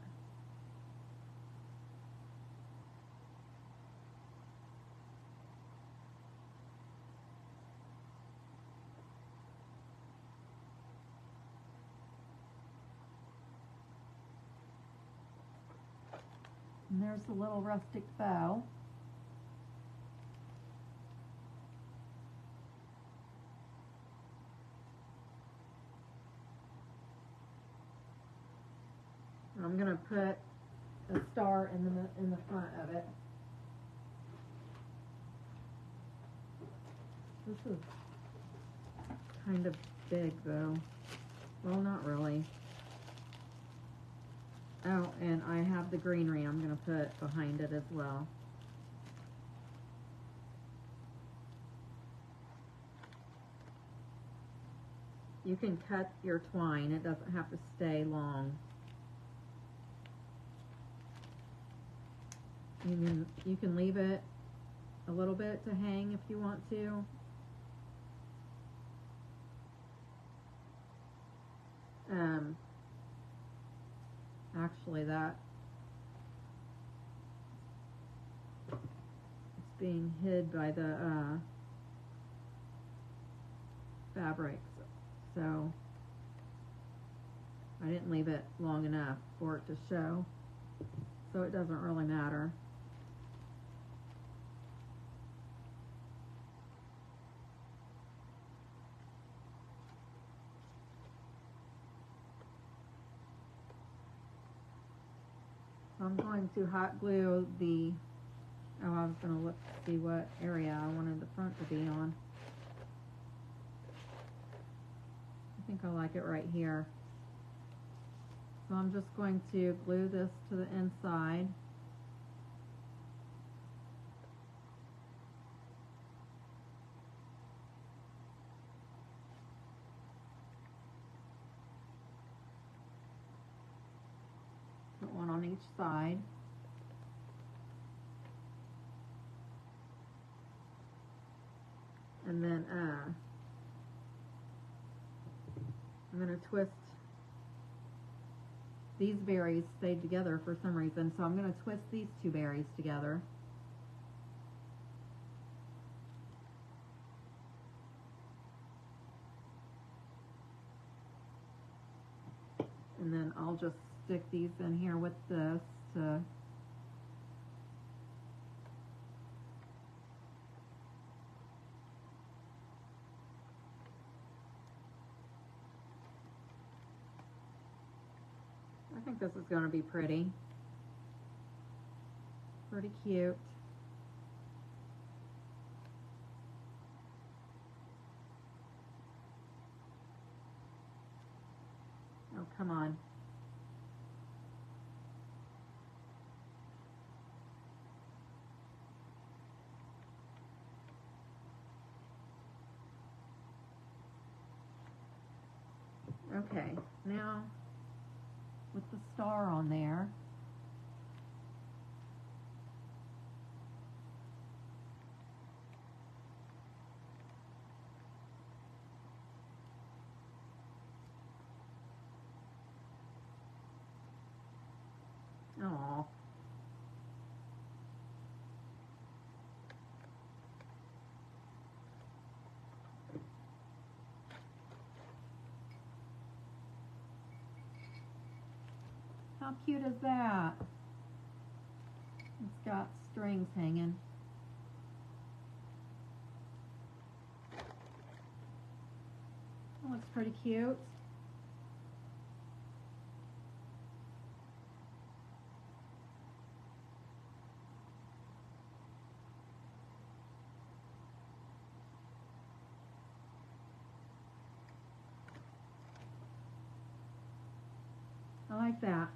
And there's the little rustic bow. I'm going to put a star in the front of it. This is kind of big though. Well, not really. Oh, and I have the greenery I'm going to put behind it as well. You can cut your twine. It doesn't have to stay long. You can leave it a little bit to hang if you want to. Actually, it's being hid by the fabric, so I didn't leave it long enough for it to show, so it doesn't really matter. I'm going to hot glue I was going to look to see what area I wanted the front to be on. I think I like it right here. So I'm just going to glue this to the inside. Put one on each side. And then I'm going to twist. These berries stayed together for some reason, so I'm going to twist these two berries together. And then I'll just stick these in here with this to I think this is going to be pretty cute. Oh, come on. Okay, now with the star on there, How cute is that? It's got strings hanging. That looks pretty cute. I like that.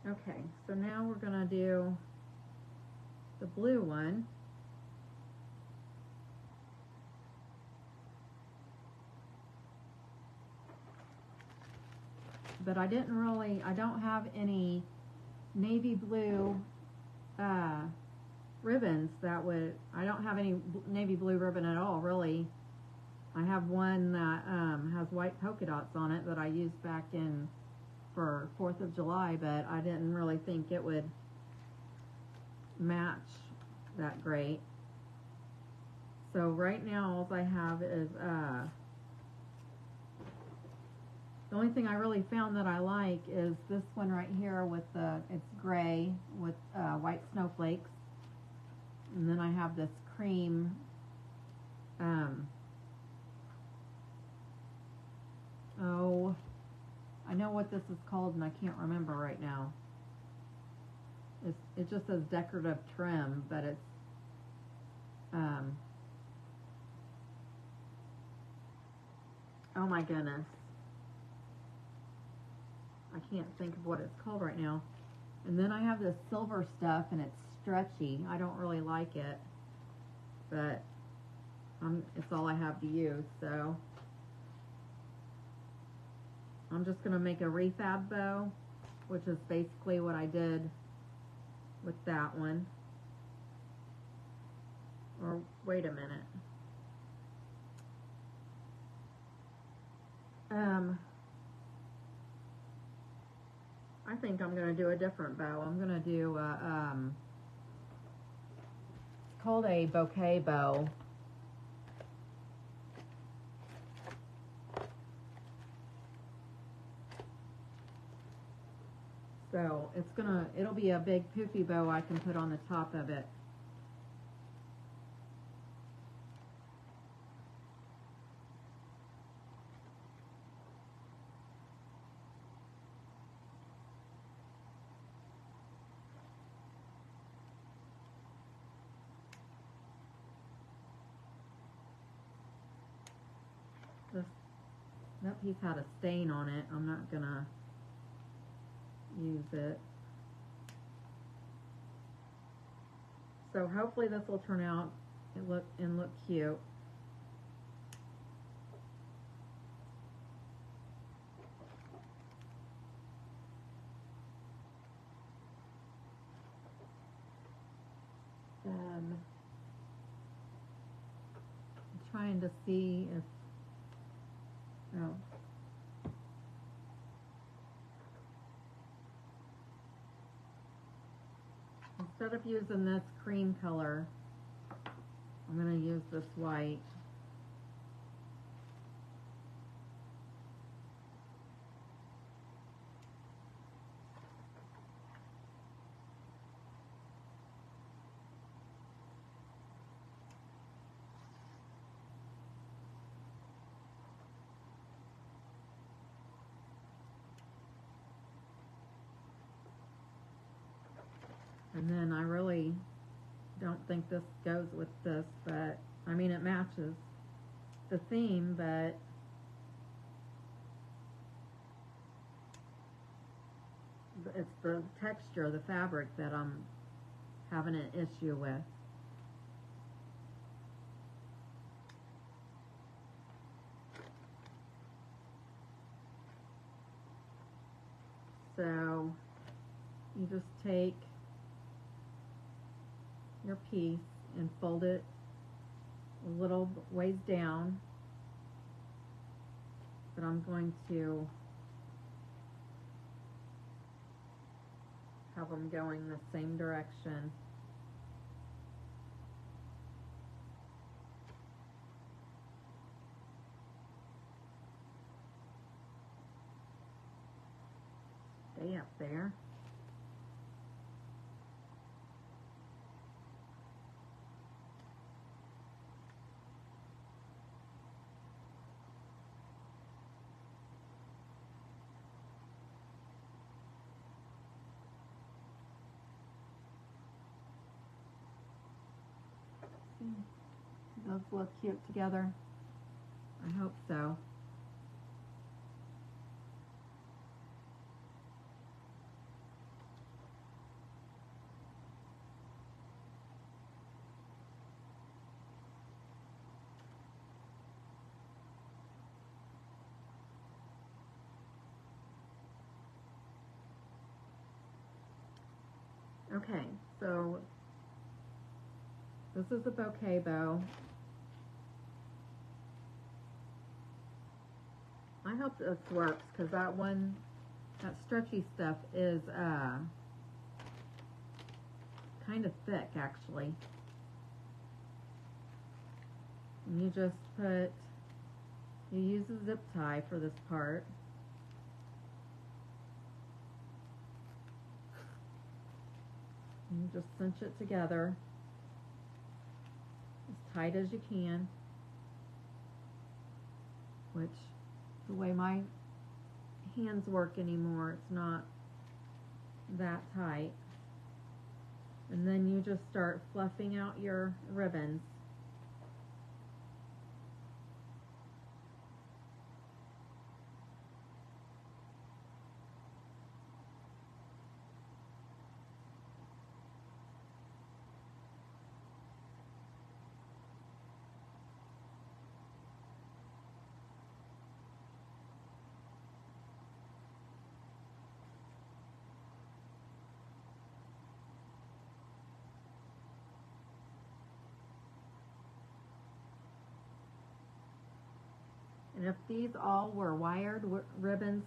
Okay, so now we're going to do the blue one. But I don't have any navy blue ribbons that would, I don't have any navy blue ribbon at all, really. I have one that has white polka dots on it that I used back in for 4th of July, but I didn't really think it would match that great. So right now all I have is the only thing I really found that I like is this one right here with it's gray with white snowflakes. And then I have this cream oh, I know what this is called and I can't remember right now. It just says decorative trim, but it's oh my goodness, I can't think of what it's called right now. And then I have this silver stuff and it's stretchy. I don't really like it, but it's all I have to use, so I'm just going to make a refab bow, which is basically what I did with that one. Or wait a minute. I think I'm going to do a different bow. I'm going to do it's called a bouquet bow. So it'll be a big poofy bow I can put on the top of it. That piece had a stain on it. I'm not gonna use it. So hopefully this will turn out and look cute. I'm trying to see if instead of using this cream color, I'm going to use this white. And then I really don't think this goes with this, but I mean it matches the theme, but it's the texture, the fabric that I'm having an issue with. So you just take your piece and fold it a little ways down, but I'm going to have them going the same direction. stay up there. Those look cute together. I hope so. Okay, so this is a bouquet bow. I hope this works because that one, that stretchy stuff is kind of thick actually. And you just put, you use a zip tie for this part. And you just cinch it together as tight as you can, which the way my hands work anymore, it's not that tight. And then you just start fluffing out your ribbons. And if these all were wired ribbons,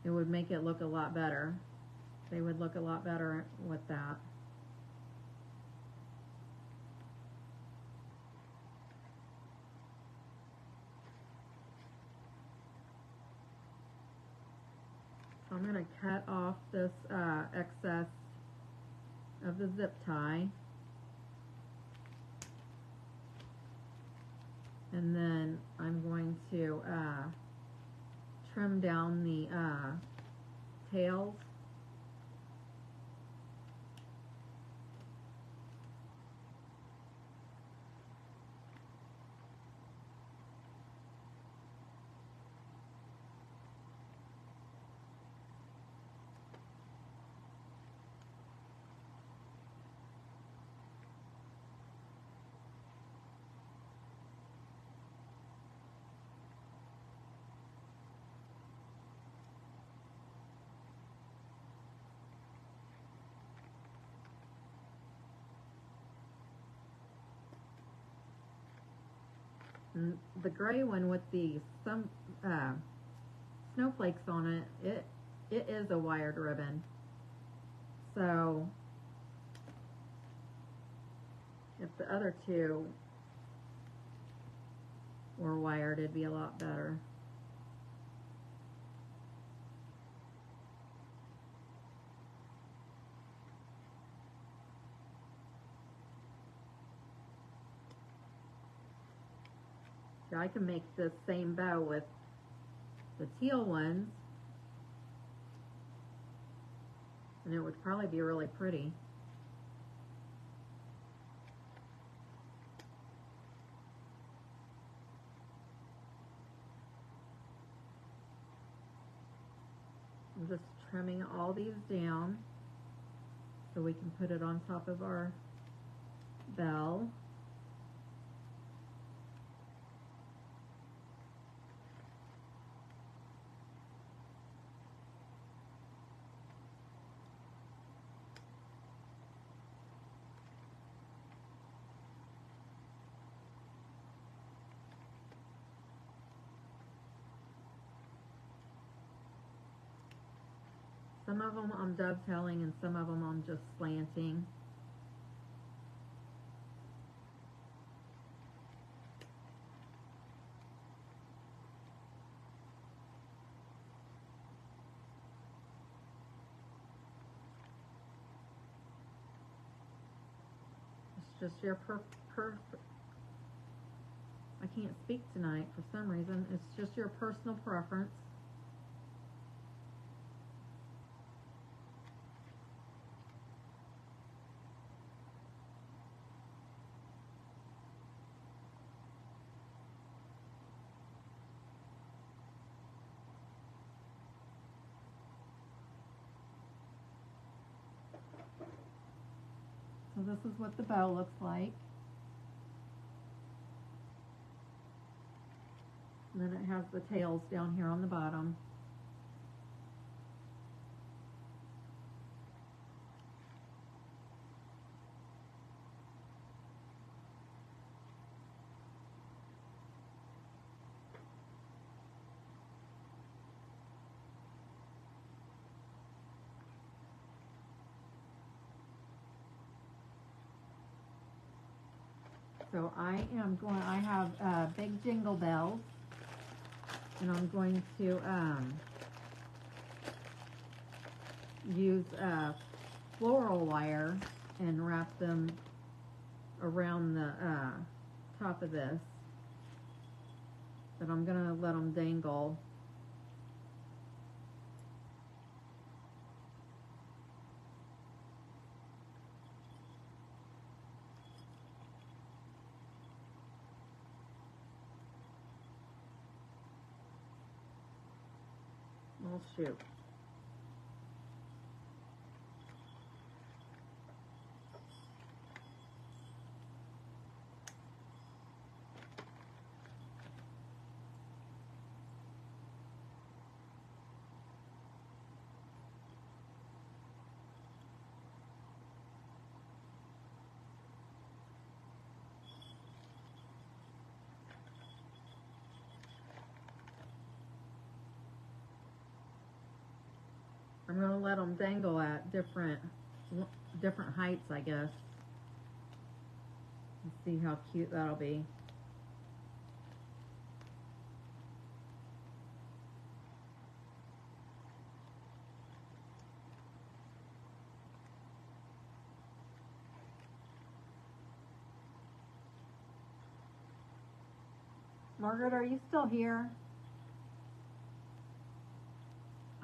it would make it look a lot better. They would look a lot better with that. So I'm going to cut off this excess of the zip tie. And then I'm going to trim down the tails. And the gray one with the some snowflakes on it, it is a wired ribbon. So if the other two were wired, it'd be a lot better. I can make this same bow with the teal ones, and it would probably be really pretty. I'm just trimming all these down so we can put it on top of our bell. Some of them I'm dovetailing and some of them I'm just slanting. just your I can't speak tonight for some reason. It's just your personal preference. So this is what the bow looks like. And then it has the tails down here on the bottom. So I have big jingle bells, and I'm going to use floral wire and wrap them around the top of this. But I'm going to let them dangle. Oh shoot. I'm going to let them dangle at different heights, I guess. Let's see how cute that'll be. Margaret, are you still here?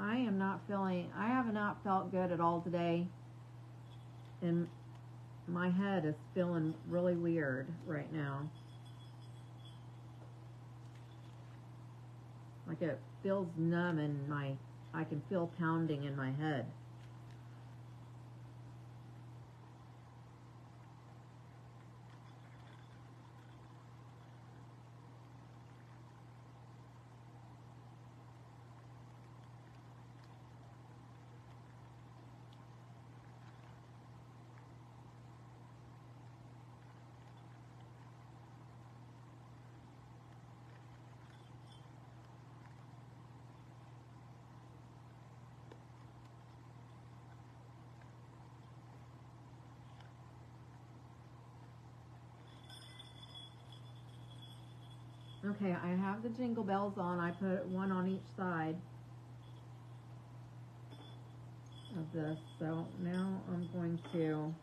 I have not felt good at all today, and my head is feeling really weird right now. Like it feels numb and I can feel pounding in my head. Okay, I have the jingle bells on. I put one on each side of this. So now I'm going to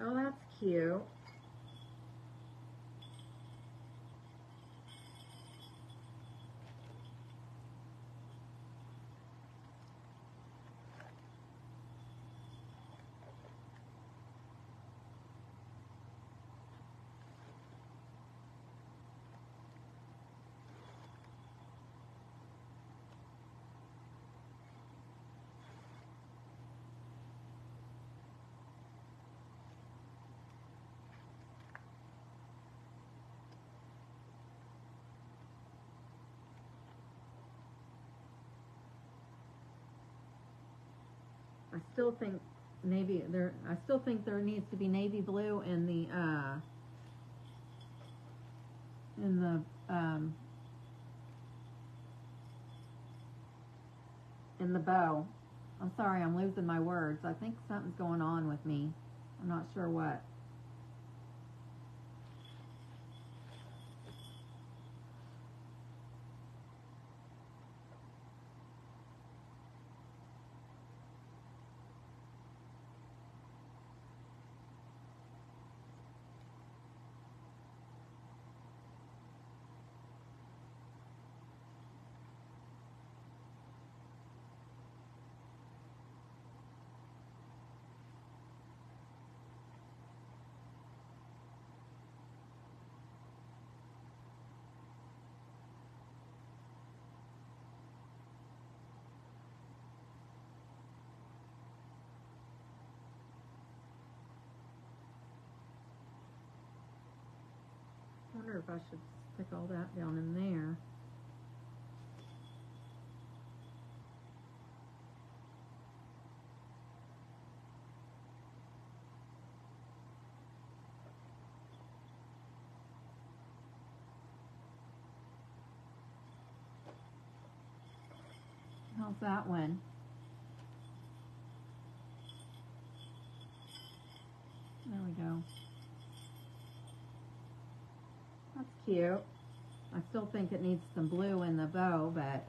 oh, that's cute. I still think there needs to be navy blue in the bow. I'm sorry, I'm losing my words. I think something's going on with me. I'm not sure what. sure if I should stick all that down in there. How's that one? There we go. That's cute. I still think it needs some blue in the bow, but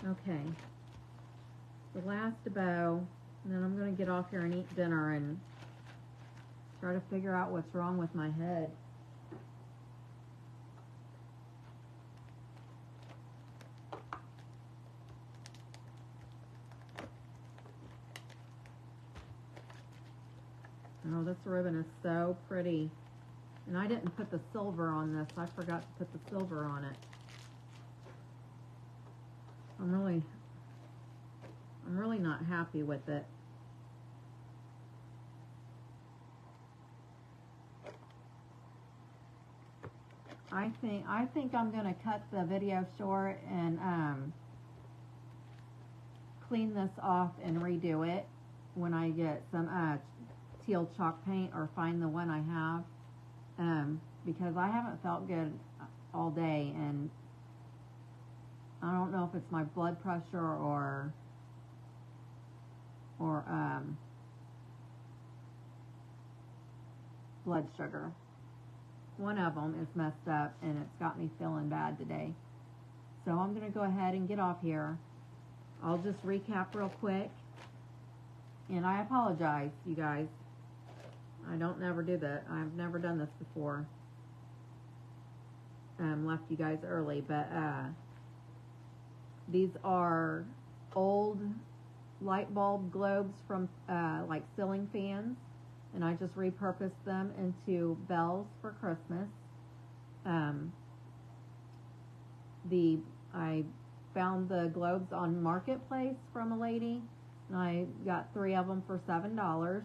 okay. The last bow, and then I'm going to get off here and eat dinner and try to figure out what's wrong with my head. Oh, this ribbon is so pretty. And I didn't put the silver on this. I forgot to put the silver on it. I'm really not happy with it. I think I'm gonna cut the video short and clean this off and redo it when I get some teal chalk paint or find the one I have, because I haven't felt good all day, and I don't know if it's my blood pressure or blood sugar. One of them is messed up and it's got me feeling bad today. So I'm going to go ahead and get off here. I'll just recap real quick. And I apologize, you guys. I don't never do that. I've never done this before. Left you guys early, but these are old light bulb globes from like ceiling fans, and I just repurposed them into bells for Christmas. I found the globes on Marketplace from a lady, and I got 3 of them for $7.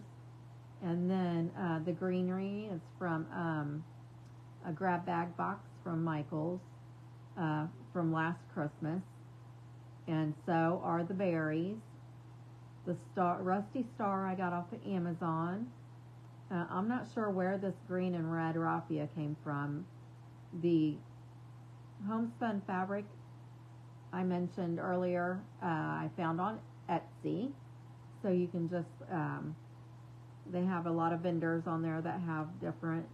And then the greenery is from a grab bag box from Michael's from last Christmas. And so are the berries. The rusty star I got off of Amazon. I'm not sure where this green and red raffia came from. The homespun fabric I mentioned earlier, I found on Etsy. So you can just, they have a lot of vendors on there that have different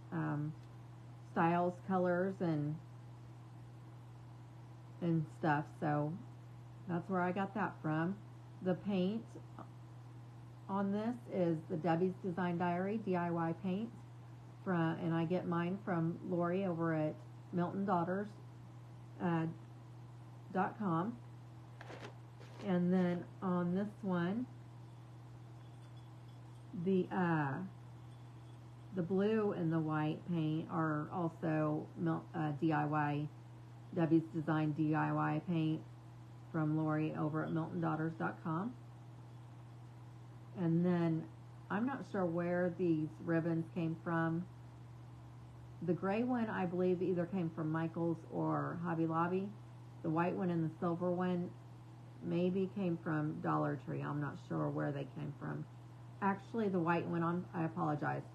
styles, colors, and stuff. So that's where I got that from. The paint on this is the Debbie's Design Diary DIY paint, and I get mine from Lori over at MiltonDaughters.com. And then on this one, the blue and the white paint are also DIY, Debbie's Design DIY paint from Lori over at MiltonDaughters.com. And then I'm not sure where these ribbons came from. The gray one, I believe, either came from Michael's or Hobby Lobby. The white one and the silver one maybe came from Dollar Tree. I'm not sure where they came from. Actually, the white one, I apologize.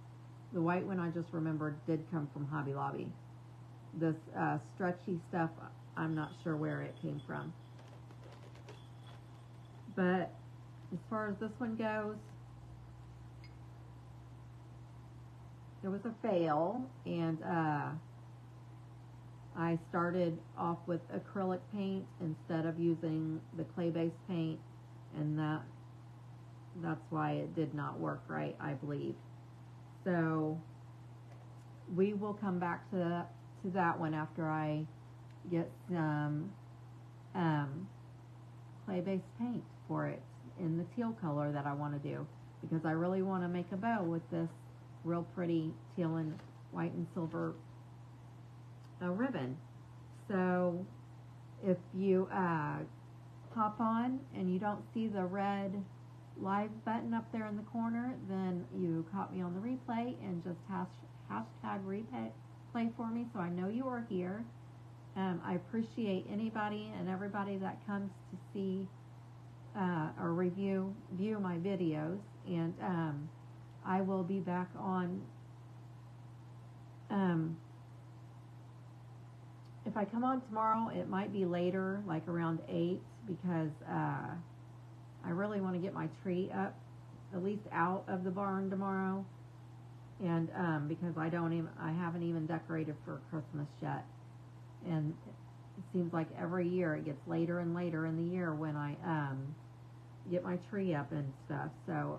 The white one I just remembered did come from Hobby Lobby. This stretchy stuff, I'm not sure where it came from. But as far as this one goes, it was a fail, and I started off with acrylic paint instead of using the clay-based paint, and that's why it did not work right, I believe. So we will come back to that one after I get some clay-based paint for it in the teal color that I want to do, because I really want to make a bow with this real pretty teal and white and silver ribbon. So If you hop on and you don't see the red live button up there in the corner, then you caught me on the replay, and just hashtag replay for me so I know you are here. I appreciate anybody and everybody that comes to see or view my videos, and I will be back on. If I come on tomorrow, it might be later, like around 8, because I really want to get my tree up, at least out of the barn tomorrow, and because I haven't even decorated for Christmas yet, and it seems like every year it gets later and later in the year when I get my tree up and stuff. So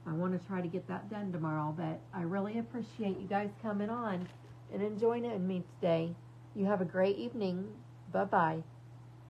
I want to try to get that done tomorrow, but I really appreciate you guys coming on and enjoying it with me today. You have a great evening. Bye-bye.